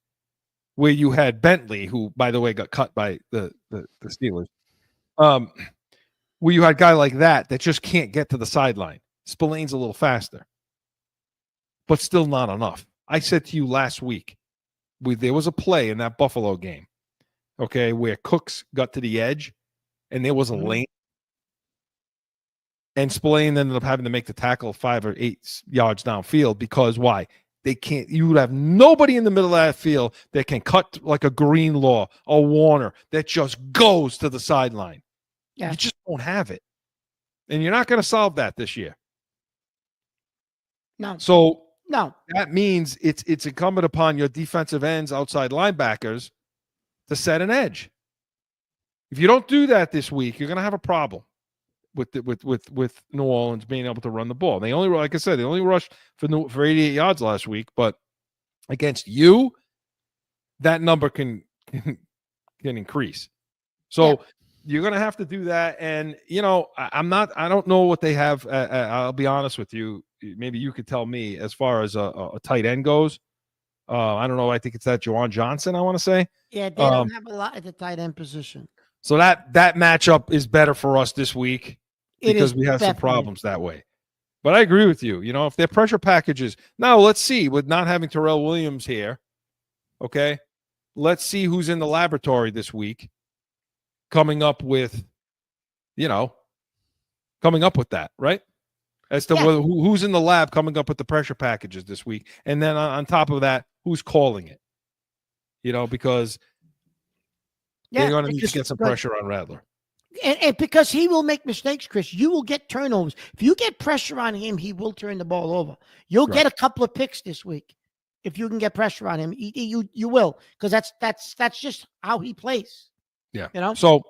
Speaker 1: where you had Bentley, who, by the way, got cut by the Steelers, where you had a guy like that just can't get to the sideline. Spillane's a little faster, but still not enough. I said to you last week, there was a play in that Buffalo game, okay, where Cooks got to the edge and there was a lane. And Spillane ended up having to make the tackle 5 or 8 yards downfield because why? They can't. You would have nobody in the middle of that field that can cut like a Greenlaw, a Warner that just goes to the sideline. Yeah. You just don't have it. And you're not going to solve that this year.
Speaker 3: No.
Speaker 1: So
Speaker 3: no,
Speaker 1: that means it's incumbent upon your defensive ends, outside linebackers, to set an edge. If you don't do that this week, you're going to have a problem with New Orleans being able to run the ball. They only, like I said, they only rushed for 88 yards last week, but against you, that number can increase. So you're going to have to do that. And I don't know what they have. I'll be honest with you. Maybe you could tell me as far as a tight end goes. I don't know. I think it's that Juwan Johnson, I want to say.
Speaker 3: Yeah, they don't have a lot at the tight end position.
Speaker 1: So that matchup is better for us this week because we have some problems that way. But I agree with you. If their pressure packages. Now, let's see. With not having Terrell Williams here, okay, let's see who's in the laboratory this week coming up with that, right? As to whether who's in the lab coming up with the pressure packages this week. And then on top of that, who's calling it? Because they're going to need to get some pressure on Rattler.
Speaker 3: And because he will make mistakes, Chris, you will get turnovers. If you get pressure on him, he will turn the ball over. You'll get a couple of picks this week. If you can get pressure on him, you will, because that's just how he plays.
Speaker 1: Yeah.
Speaker 3: You know?
Speaker 1: So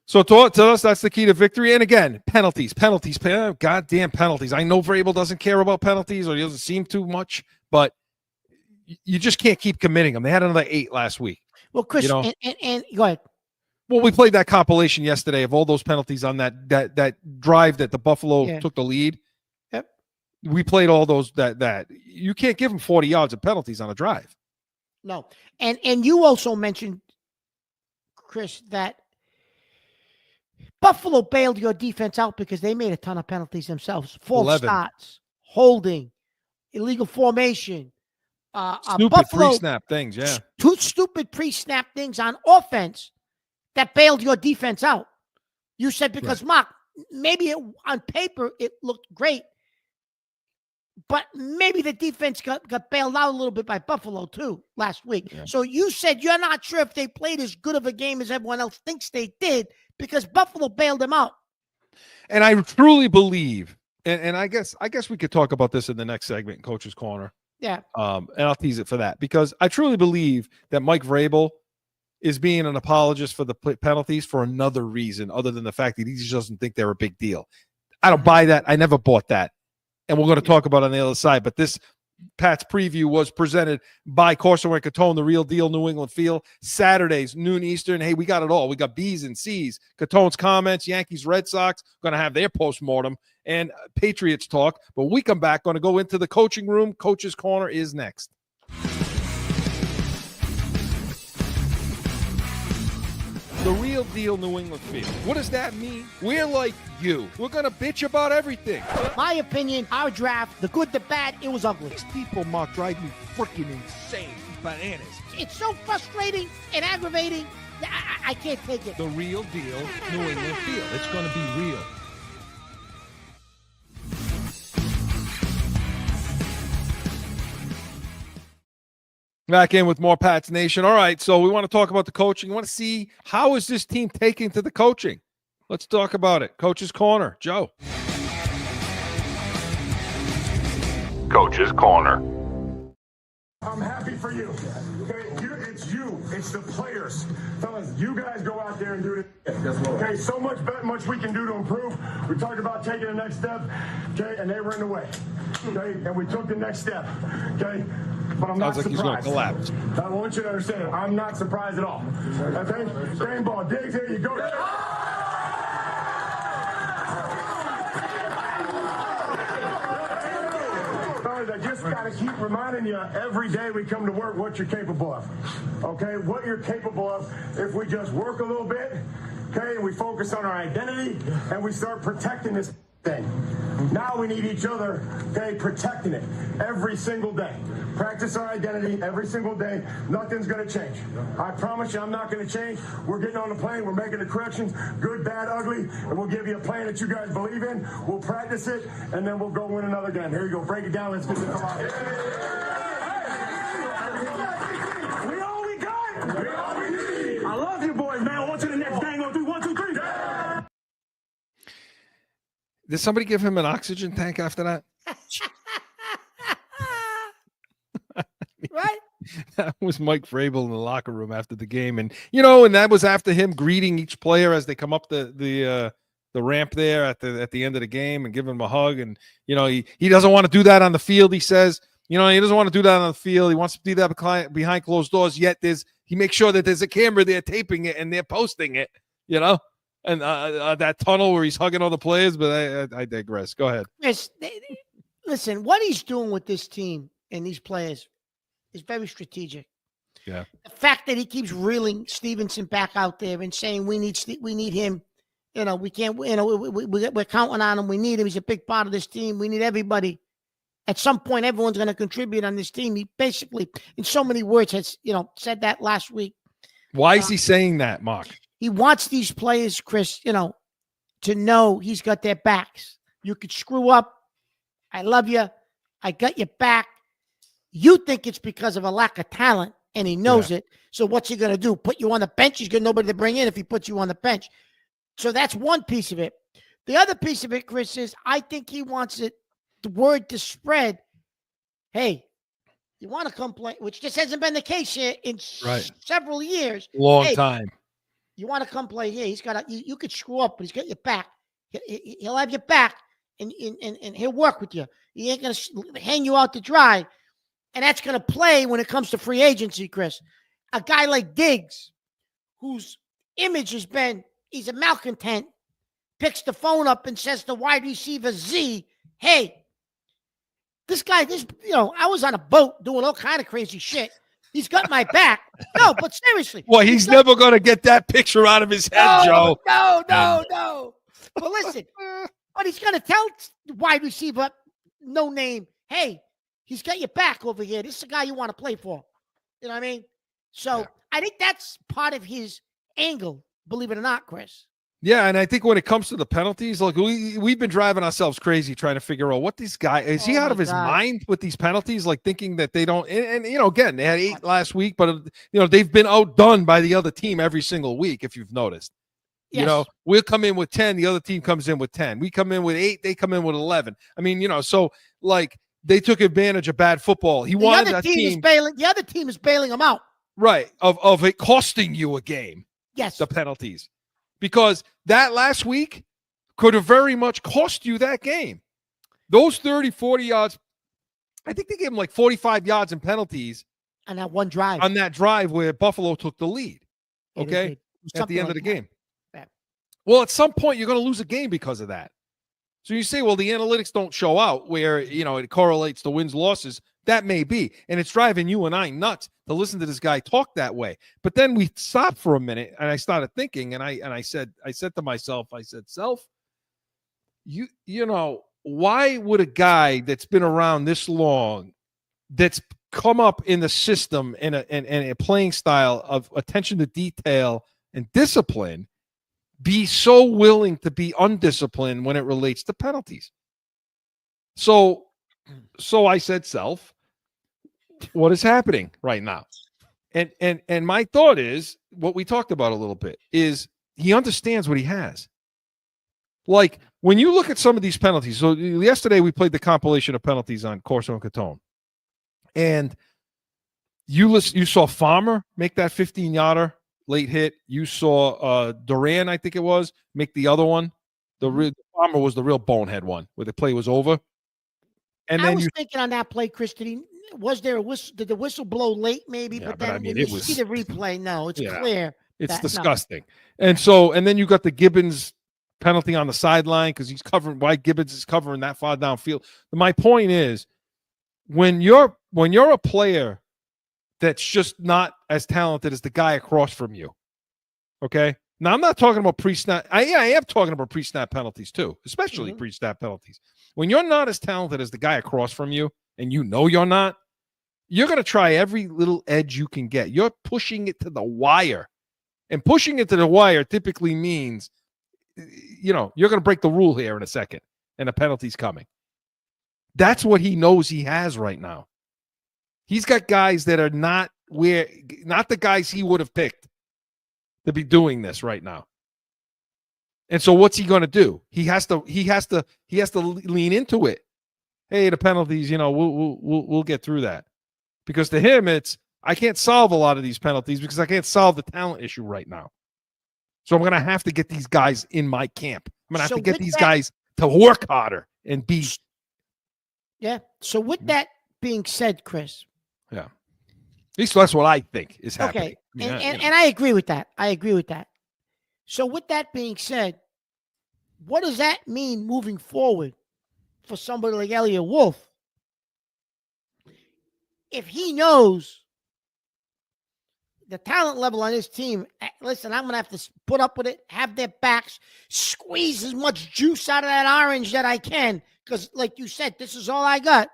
Speaker 1: to us, that's the key to victory. And again, penalties, goddamn penalties. I know Vrabel doesn't care about penalties, or he doesn't seem too much, but you just can't keep committing them. They had another 8 last week.
Speaker 3: Well, Chris,
Speaker 1: you know?
Speaker 3: and go ahead.
Speaker 1: Well, we played that compilation yesterday of all those penalties on that drive that the Buffalo took the lead.
Speaker 3: Yep.
Speaker 1: We played all those that you can't give them 40 yards of penalties on a drive.
Speaker 3: No. And you also mentioned, Chris, that Buffalo bailed your defense out because they made a ton of penalties themselves. False
Speaker 1: 11.
Speaker 3: starts, holding, illegal formation.
Speaker 1: Stupid
Speaker 3: Buffalo,
Speaker 1: pre-snap things, yeah.
Speaker 3: 2 stupid pre-snap things on offense that bailed your defense out. You said because, Mark, maybe on paper it looked great, but maybe the defense got bailed out a little bit by Buffalo too last week. Yeah. So you said you're not sure if they played as good of a game as everyone else thinks they did because Buffalo bailed them out.
Speaker 1: And I truly believe, and I guess we could talk about this in the next segment in Coach's Corner.
Speaker 3: Yeah.
Speaker 1: And I'll tease it for that because I truly believe that Mike Vrabel is being an apologist for the penalties for another reason other than the fact that he just doesn't think they're a big deal. I don't buy that. I never bought that. And we're going to talk about it on the other side. But this Pat's preview was presented by Corso Catone, the real deal New England feel. Saturdays, noon Eastern. Hey, we got it all. We got B's and C's. Catone's comments, Yankees, Red Sox, going to have their postmortem, and Patriots talk. But when we come back, going to go into the coaching room. Coach's Corner is next. The real deal New England feel. What does that mean? We're like you. We're going to bitch about everything.
Speaker 3: My opinion, our draft, the good, the bad, it was ugly.
Speaker 1: These people, Mark, drive me freaking insane. Bananas.
Speaker 3: It's so frustrating and aggravating. I can't take it.
Speaker 1: The real deal New England feel. It's going to be real. Back in with more Pats Nation. All right, so we want to talk about the coaching. We want to see how is this team taking to the coaching. Let's talk about it. Coach's Corner. Joe.
Speaker 4: Coach's Corner.
Speaker 5: I'm happy for you. It's you. It's the players. Fellas, you guys go out there and do it. Okay, so much we can do to improve. We talked about taking the next step, okay, and they were in the way. Okay, and we took the next step. Okay. But I'm not surprised.
Speaker 1: He's going to collapse.
Speaker 5: I want you to understand, I'm not surprised at all. Okay? Same ball. Diggs, here you go. I just got to keep reminding you every day we come to work what you're capable of. Okay? What you're capable of if we just work a little bit, okay, and we focus on our identity, and we start protecting this thing. Now we need each other, okay, protecting it every single day. Practice our identity every single day. Nothing's going to change. I promise you I'm not going to change. We're getting on the plane. We're making the corrections, good, bad, ugly, and we'll give you a plan that you guys believe in. We'll practice it, and then we'll go win another game. Here you go. Break it down. Let's get it. Come on. We all we got. We all we need. I love you boys, man. On to the next gang. On 3, 1, 2, 3.
Speaker 1: Did somebody give him an oxygen tank after that?
Speaker 3: Right?
Speaker 1: That was Mike Vrabel in the locker room after the game. And, and that was after him greeting each player as they come up the ramp there at the end of the game and giving him a hug. And, he doesn't want to do that on the field. He says, he doesn't want to do that on the field. He wants to do that behind closed doors. Yet he makes sure that there's a camera there taping it and they're posting it, and that tunnel where he's hugging all the players. But I digress. Go ahead.
Speaker 3: Yes, listen, what he's doing with this team and these players is very strategic.
Speaker 1: Yeah.
Speaker 3: The fact that he keeps reeling Stevenson back out there and saying we need him. We can't. We're counting on him. We need him. He's a big part of this team. We need everybody. At some point, everyone's going to contribute on this team. He basically, in so many words, has said that last week.
Speaker 1: Why is he saying that, Mark?
Speaker 3: He wants these players, Chris, to know he's got their backs. You could screw up. I love you. I got your back. You think it's because of a lack of talent, and he knows it. So what's he going to do? Put you on the bench? He's got nobody to bring in if he puts you on the bench. So that's one piece of it. The other piece of it, Chris, is I think he wants the word to spread. Hey, you want to come play, which just hasn't been the case here in several years.
Speaker 1: Long time.
Speaker 3: You want to come play here? He's got you could screw up, but he's got your back. He'll have your back, and he'll work with you. He ain't gonna hang you out to dry, and that's gonna play when it comes to free agency, Chris. A guy like Diggs, whose image has been he's a malcontent, picks the phone up and says to wide receiver Z, "Hey, this guy, I was on a boat doing all kind of crazy shit. He's got my back." No, but seriously.
Speaker 1: Well, he's never going to get that picture out of his head, Joe.
Speaker 3: No. But listen, but he's going to tell wide receiver, no name, "Hey, he's got your back over here. This is the guy you want to play for." You know what I mean? So I think that's part of his angle, believe it or not, Chris.
Speaker 1: Yeah, and I think when it comes to the penalties, look, we've been driving ourselves crazy trying to figure out what this guy is. He out of his mind with these penalties, like thinking that they don't. And again, they had 8 last week, but they've been outdone by the other team every single week. If you've noticed, we'll come in with 10, the other team comes in with 10. We come in with 8, they come in with 11. I mean, so like they took advantage of bad football. The other
Speaker 3: team is bailing them out,
Speaker 1: right? Of it costing you a game.
Speaker 3: Yes,
Speaker 1: the penalties. Because that last week could have very much cost you that game. Those 30, 40 yards, I think they gave him like 45 yards in penalties.
Speaker 3: On that one drive.
Speaker 1: On that drive where Buffalo took the lead. Okay? At the end of the game.
Speaker 3: Yeah.
Speaker 1: Well, at some point, you're going to lose a game because of that. So you say, well, the analytics don't show out where, it correlates to wins, losses. That may be. And it's driving you and I nuts to listen to this guy talk that way. But then we stopped for a minute and I started thinking, and I said to myself, Self, why would a guy that's been around this long, that's come up in the system and a playing style of attention to detail and discipline, be so willing to be undisciplined when it relates to penalties? So I said, Self, what is happening right now? And my thought is what we talked about a little bit is he understands what he has. Like when you look at some of these penalties. So yesterday we played the compilation of penalties on Corso Catone, and you saw Farmer make that 15-yarder late hit. You saw Duran, I think it was, make the other one. The Farmer was the real bonehead one where the play was over. And
Speaker 3: I was thinking on that play, Chris, was there a whistle? Did the whistle blow late? Maybe, but then when you see the replay, no, it's clear.
Speaker 1: It's disgusting. No. And then you got the Gibbons penalty on the sideline because he's covering. Why Gibbons is covering that far downfield? My point is, when you're a player that's just not as talented as the guy across from you, okay. Now I'm not talking about pre-snap. I am talking about pre-snap penalties too, especially pre-snap penalties. When you're not as talented as the guy across from you, and you're not, you're going to try every little edge you can get. You're pushing it to the wire. And pushing it to the wire typically means, you're going to break the rule here in a second, and a penalty's coming. That's what he knows he has right now. He's got guys that are not the guys he would have picked to be doing this right now. And so what's he going to do? He has to lean into it. Hey, the penalties, we'll get through that. Because to him, I can't solve a lot of these penalties because I can't solve the talent issue right now. So I'm going to have to get these guys in my camp. I'm going to have to get these guys to work harder and be.
Speaker 3: Yeah. So with that being said, Chris.
Speaker 1: Yeah. At least that's what I think is happening.
Speaker 3: Okay. And I agree with that. So with that being said, what does that mean moving forward for somebody like Elliot Wolf? If he knows the talent level on his team, listen, I'm going to have to put up with it, have their backs, squeeze as much juice out of that orange that I can, because like you said, this is all I got.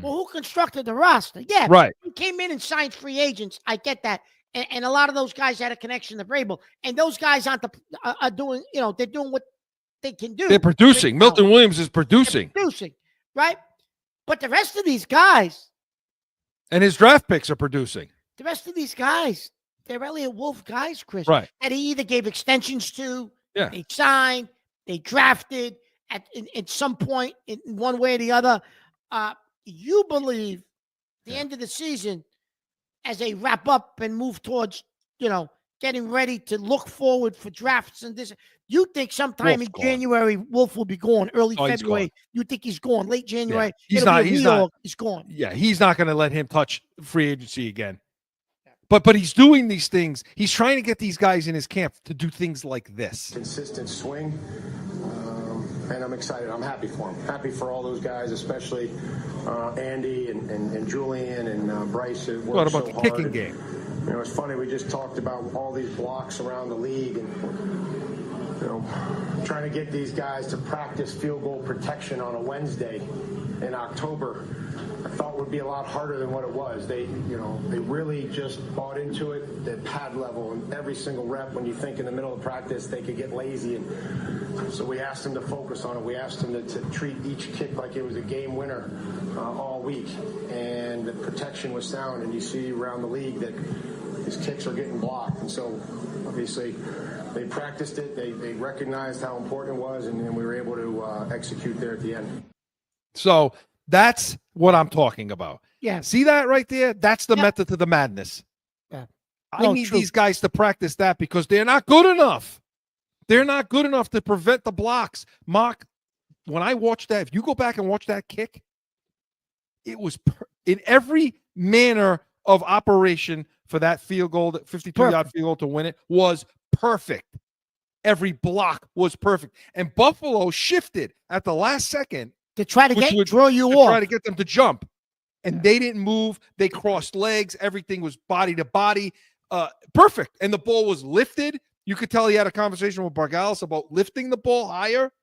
Speaker 3: Well, who constructed the roster? Yeah,
Speaker 1: right.
Speaker 3: Who came in and signed free agents? I get that. And a lot of those guys had a connection to Vrabel. And those guys are doing, they're doing what they can do.
Speaker 1: They're producing. Milton Williams is producing.
Speaker 3: Right? But the rest of these guys.
Speaker 1: And his draft picks are producing.
Speaker 3: The rest of these guys, they're Elliot Wolf guys, Chris.
Speaker 1: Right.
Speaker 3: That he either gave extensions to,
Speaker 1: they
Speaker 3: signed, they drafted at some point in one way or the other. You believe the end of the season, as they wrap up and move towards, getting ready to look forward for drafts and this. You think sometime
Speaker 1: Wolf's
Speaker 3: in
Speaker 1: gone.
Speaker 3: January Wolf will be gone, early
Speaker 1: Oh, he's
Speaker 3: February.
Speaker 1: gone.
Speaker 3: You think he's gone, late January.
Speaker 1: Yeah. He's
Speaker 3: It'll
Speaker 1: not.
Speaker 3: be a
Speaker 1: He's
Speaker 3: reorg.
Speaker 1: not.
Speaker 3: He's gone.
Speaker 1: Yeah, he's not going to let him touch free agency again. But he's doing these things. He's trying to get these guys in his camp to do things like this.
Speaker 5: Consistent swing, and I'm excited. I'm happy for him. Happy for all those guys, especially Andy and Julian and Bryce.
Speaker 1: What about the kicking game?
Speaker 5: You know, it's funny. We just talked about all these blocks around the league, and trying to get these guys to practice field goal protection on a Wednesday in October. I thought would be a lot harder than what it was. They really just bought into it, the pad level, and every single rep. When you think in the middle of practice they could get lazy, and so we asked them to focus on it. We asked them to treat each kick like it was a game winner all week, and the protection was sound. And you see around the league that these kicks are getting blocked, and so obviously they practiced it. They recognized how important it was, and we were able to execute there at the end.
Speaker 1: So that's what I'm talking about.
Speaker 3: Yeah.
Speaker 1: See that right there? That's the method to the madness.
Speaker 3: Yeah.
Speaker 1: I need these guys to practice that because they're not good enough. They're not good enough to prevent the blocks. Mark, when I watched that, if you go back and watch that kick, it was in every manner of operation for that field goal, that 52-yard field goal to win it, was perfect. Every block was perfect. And Buffalo shifted at the last second
Speaker 3: to try to draw you off.
Speaker 1: Try to get them to jump. And they didn't move. They crossed legs. Everything was body to body. Perfect. And the ball was lifted. You could tell he had a conversation with Bargalis about lifting the ball higher.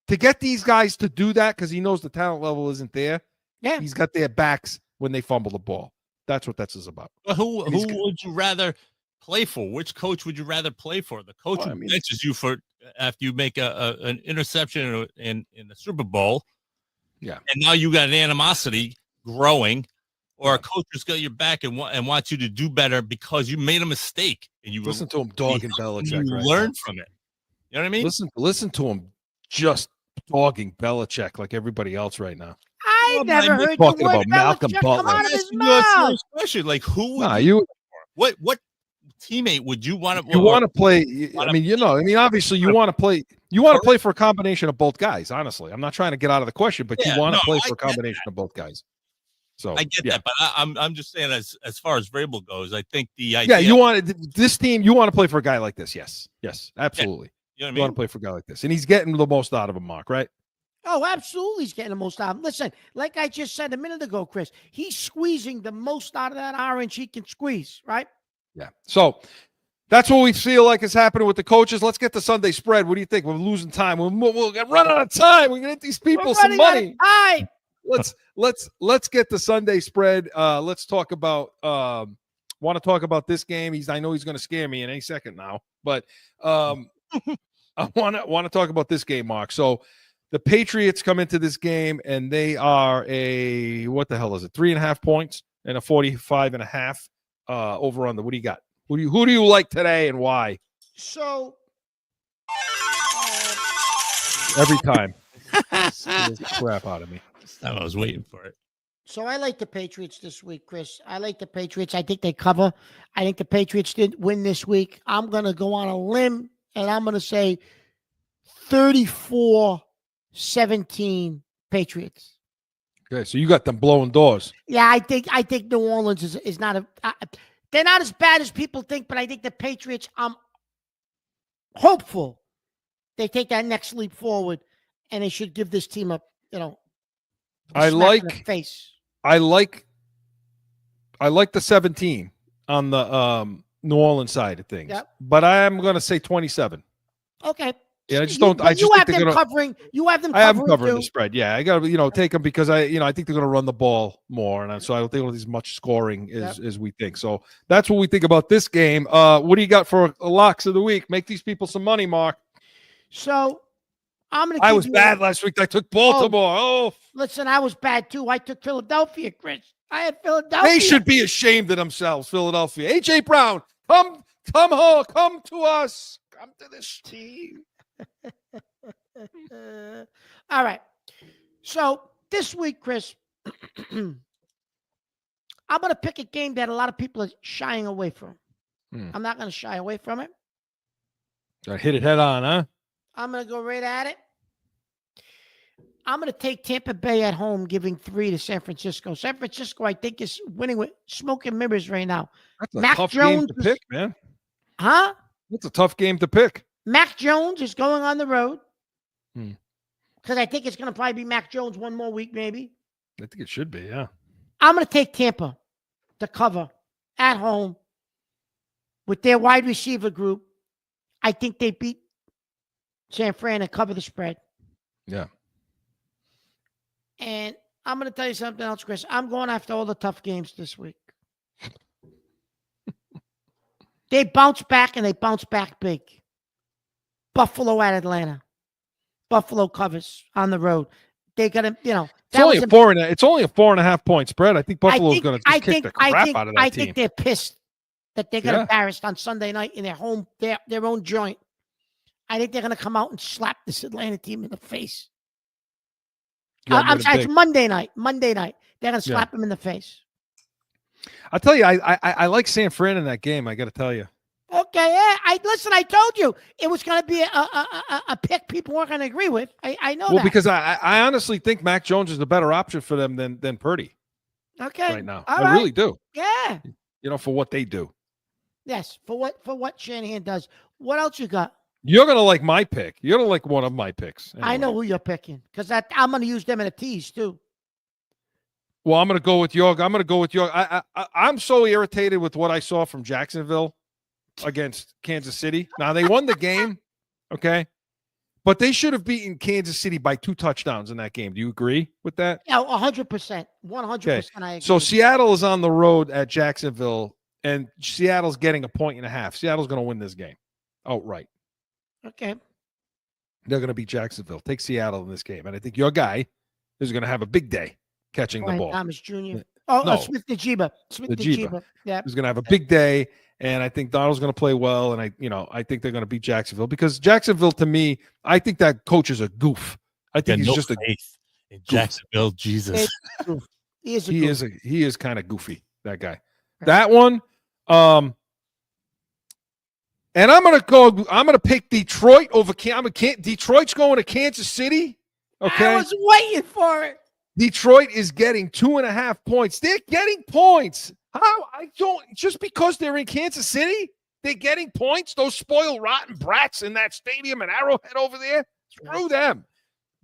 Speaker 1: To get these guys to do that, because he knows the talent level isn't there, he's got their backs when they fumble the ball. That's what that's about.
Speaker 2: Who would you rather play for? Which coach would you rather play for? The coach who benches you for after you make an interception in the Super Bowl,
Speaker 1: and
Speaker 2: now you got an animosity growing, or a coach who's got your back and wants you to do better because you made a mistake and you
Speaker 1: listen to him dogging Belichick.
Speaker 2: You learn from it. You know what I mean?
Speaker 1: Listen to him just dogging Belichick like everybody else right now.
Speaker 3: I never heard
Speaker 1: talking
Speaker 3: the word
Speaker 1: about Malcolm
Speaker 3: Belichick
Speaker 1: Butler.
Speaker 3: come out of his
Speaker 2: You a
Speaker 3: mouth.
Speaker 2: serious question. Like who?
Speaker 1: Would
Speaker 2: what teammate would you want to?
Speaker 1: You want to play? Obviously, you want to play. You want to play for a combination of both guys. Honestly, I'm not trying to get out of the question, but you want to play for a combination of both guys. So
Speaker 2: I get that, but I'm just saying as far as Vrabel goes, I think the idea.
Speaker 1: Yeah, you want this team. You want to play for a guy like this. Yes, absolutely.
Speaker 2: You know what I mean?
Speaker 1: You want to play for a guy like this, and he's getting the most out of him, Mark. Right?
Speaker 3: Oh, absolutely. He's getting the most out of him. Listen, like I just said a minute ago, Chris, he's squeezing the most out of that orange he can squeeze. Right?
Speaker 1: Yeah. So that's what we feel like is happening with the coaches. Let's get the Sunday spread. What do you think? We're losing time. We'll get run out of time. We're gonna get these people some money. Let's get the Sunday spread. Let's talk about want to talk about this game. I know he's gonna scare me in any second now, but I want to talk about this game, Mark. So the Patriots come into this game and they are what the hell is it? 3.5 points and a 45.5 over under. What do you got? Who do you like today and why?
Speaker 3: So
Speaker 1: every time, crap out of me.
Speaker 2: I was waiting for it.
Speaker 3: So I like the Patriots this week, Chris. I like the Patriots. I think they cover. I think the Patriots did win this week. I'm going to go on a limb, and I'm going to say 34-17 Patriots.
Speaker 1: Okay, so you got them blowing doors.
Speaker 3: Yeah, I think New Orleans is not they're not as bad as people think, but I think the Patriots, I'm hopeful they take that next leap forward, and they should give this team
Speaker 1: I like the 17 on the New Orleans side of things, but I am going to say 27.
Speaker 3: Okay.
Speaker 1: Yeah, I just don't.
Speaker 3: You have them covering. I
Speaker 1: have them covering the spread. Yeah, I got to take them because I think they're going to run the ball more, and so I don't think it'll be as much scoring as we think. So that's what we think about this game. What do you got for locks of the week? Make these people some money, Mark.
Speaker 3: So
Speaker 1: I was bad last week. I took Baltimore.
Speaker 3: Listen, I was bad too. I took Philadelphia, Chris. I had Philadelphia.
Speaker 1: They should be ashamed of themselves, Philadelphia. AJ Brown, come home, come to us, come to this team.
Speaker 3: All right. So this week, Chris, I'm going to pick a game that a lot of people are shying away from. I'm not going to shy away from it.
Speaker 1: I hit it head on, huh?
Speaker 3: I'm going to go right at it. I'm going to take Tampa Bay at home, giving 3 to San Francisco. San Francisco, I think, is winning with smoke and mirrors right now.
Speaker 1: That's a tough game to pick, man.
Speaker 3: Huh?
Speaker 1: That's a tough game to pick.
Speaker 3: Mac Jones is going on the road. Because I think it's going to probably be Mac Jones one more week, maybe.
Speaker 1: I think it should be, yeah.
Speaker 3: I'm going to take Tampa to cover at home with their wide receiver group. I think they beat San Fran and cover the spread.
Speaker 1: Yeah.
Speaker 3: And I'm going to tell you something else, Chris. I'm going after all the tough games this week. They bounce back, and they bounce back big. Buffalo at Atlanta. Buffalo covers on the road. They got to,
Speaker 1: It's only a 4.5 point spread. I think Buffalo's going to kick the crap out of that team.
Speaker 3: I think they're pissed that they got embarrassed on Sunday night in their own joint. I think they're going to come out and slap this Atlanta team in the face. I'm sorry, it's Monday night. Monday night. They're going to slap them in the face.
Speaker 1: I'll tell you, I like San Fran in that game, I got to tell you.
Speaker 3: Okay, yeah. Listen, I told you it was going to be a pick people weren't going to agree with. I know that.
Speaker 1: Well, because I honestly think Mac Jones is the better option for them than Purdy.
Speaker 3: Okay.
Speaker 1: Right now.
Speaker 3: All
Speaker 1: I really do.
Speaker 3: Yeah.
Speaker 1: For what they do.
Speaker 3: Yes, for what Shanahan does. What else you got?
Speaker 1: You're going to like my pick. You're going to like one of my picks. Anyway.
Speaker 3: I know who you're picking because I'm going to use them in a tease too.
Speaker 1: Well, I'm going to go with York. I'm so irritated with what I saw from Jacksonville against Kansas City. Now, they won the game, okay? But they should have beaten Kansas City by 2 touchdowns in that game. Do you agree with that?
Speaker 3: Yeah, 100%. 100% I agree.
Speaker 1: So Seattle is on the road at Jacksonville, and Seattle's getting 1.5 points. Seattle's going to win this game outright.
Speaker 3: Okay.
Speaker 1: They're going to beat Jacksonville. Take Seattle in this game. And I think your guy is going to have a big day catching the ball.
Speaker 3: Thomas Jr. No. Smith-Njigba.
Speaker 1: Smith-Njigba.
Speaker 3: Yeah.
Speaker 1: He's going to have a big day. And I think Donald's going to play well, and I think they're going to beat Jacksonville because Jacksonville, to me, I think that coach is a goof. I think he's just a
Speaker 2: faith in Jacksonville. Jesus,
Speaker 3: he
Speaker 1: is kind of goofy. That guy. That one. And I'm going to pick Detroit over. Detroit's going to Kansas City. Okay,
Speaker 3: I was waiting for it.
Speaker 1: Detroit is getting 2.5 points. They're getting points. How? Just because they're in Kansas City, they're getting points? Those spoiled, rotten brats in that stadium in Arrowhead over there? Screw them.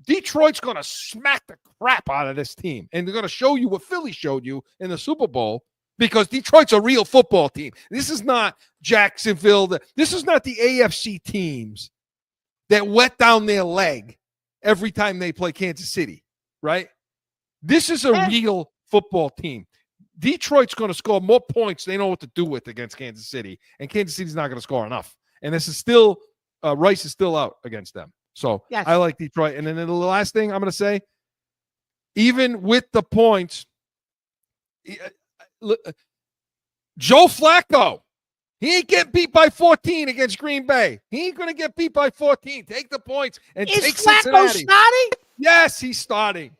Speaker 1: Detroit's going to smack the crap out of this team, and they're going to show you what Philly showed you in the Super Bowl because Detroit's a real football team. This is not Jacksonville. This is not the AFC teams that wet down their leg every time they play Kansas City, right? This is a real football team. Detroit's going to score more points they know what to do with against Kansas City, and Kansas City's not going to score enough. And this is still Rice is still out against them. So I like Detroit. And then the last thing I'm going to say, even with the points, Joe Flacco, he ain't getting beat by 14 against Green Bay. He ain't going to get beat by 14. Take the points and take Cincinnati.
Speaker 3: Is Flacco starting?
Speaker 1: Yes, he's starting.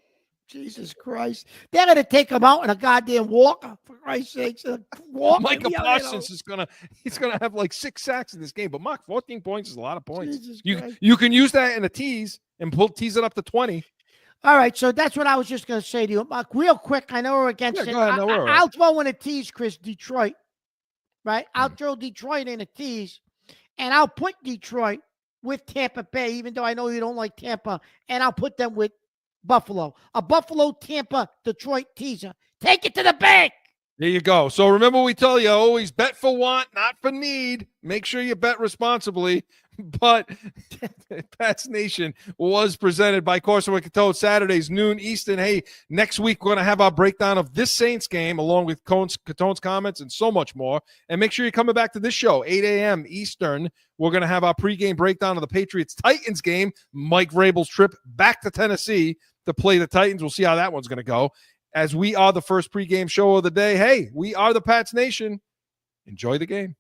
Speaker 3: Jesus Christ. They're going to take him out in a goddamn walker, for Christ's sakes.
Speaker 1: Micah Parsons is going to have like 6 sacks in this game. But, Mark, 14 points is a lot of points. You can use that in a tease and tease it up to 20.
Speaker 3: All right, so that's what I was just going to say to you. Mark, real quick, I know we're against it.
Speaker 1: Go ahead,
Speaker 3: I'll throw in a tease, Chris, Detroit. Right? I'll throw Detroit in a tease, and I'll put Detroit with Tampa Bay, even though I know you don't like Tampa, and I'll put them with Buffalo. A Buffalo, Tampa, Detroit teaser. Take it to the bank.
Speaker 1: There you go. So remember we tell you always bet for want, not for need. Make sure you bet responsibly. But Pats Nation was presented by Corso Catone, Saturdays, noon Eastern. Hey, next week we're going to have our breakdown of this Saints game along with Catone's comments and so much more. And make sure you're coming back to this show, 8 a.m. Eastern. We're going to have our pregame breakdown of the Patriots-Titans game, Mike Vrabel's trip back to Tennessee to play the Titans. We'll see how that one's going to go. As we are the first pregame show of the day, hey, we are the Pats Nation. Enjoy the game.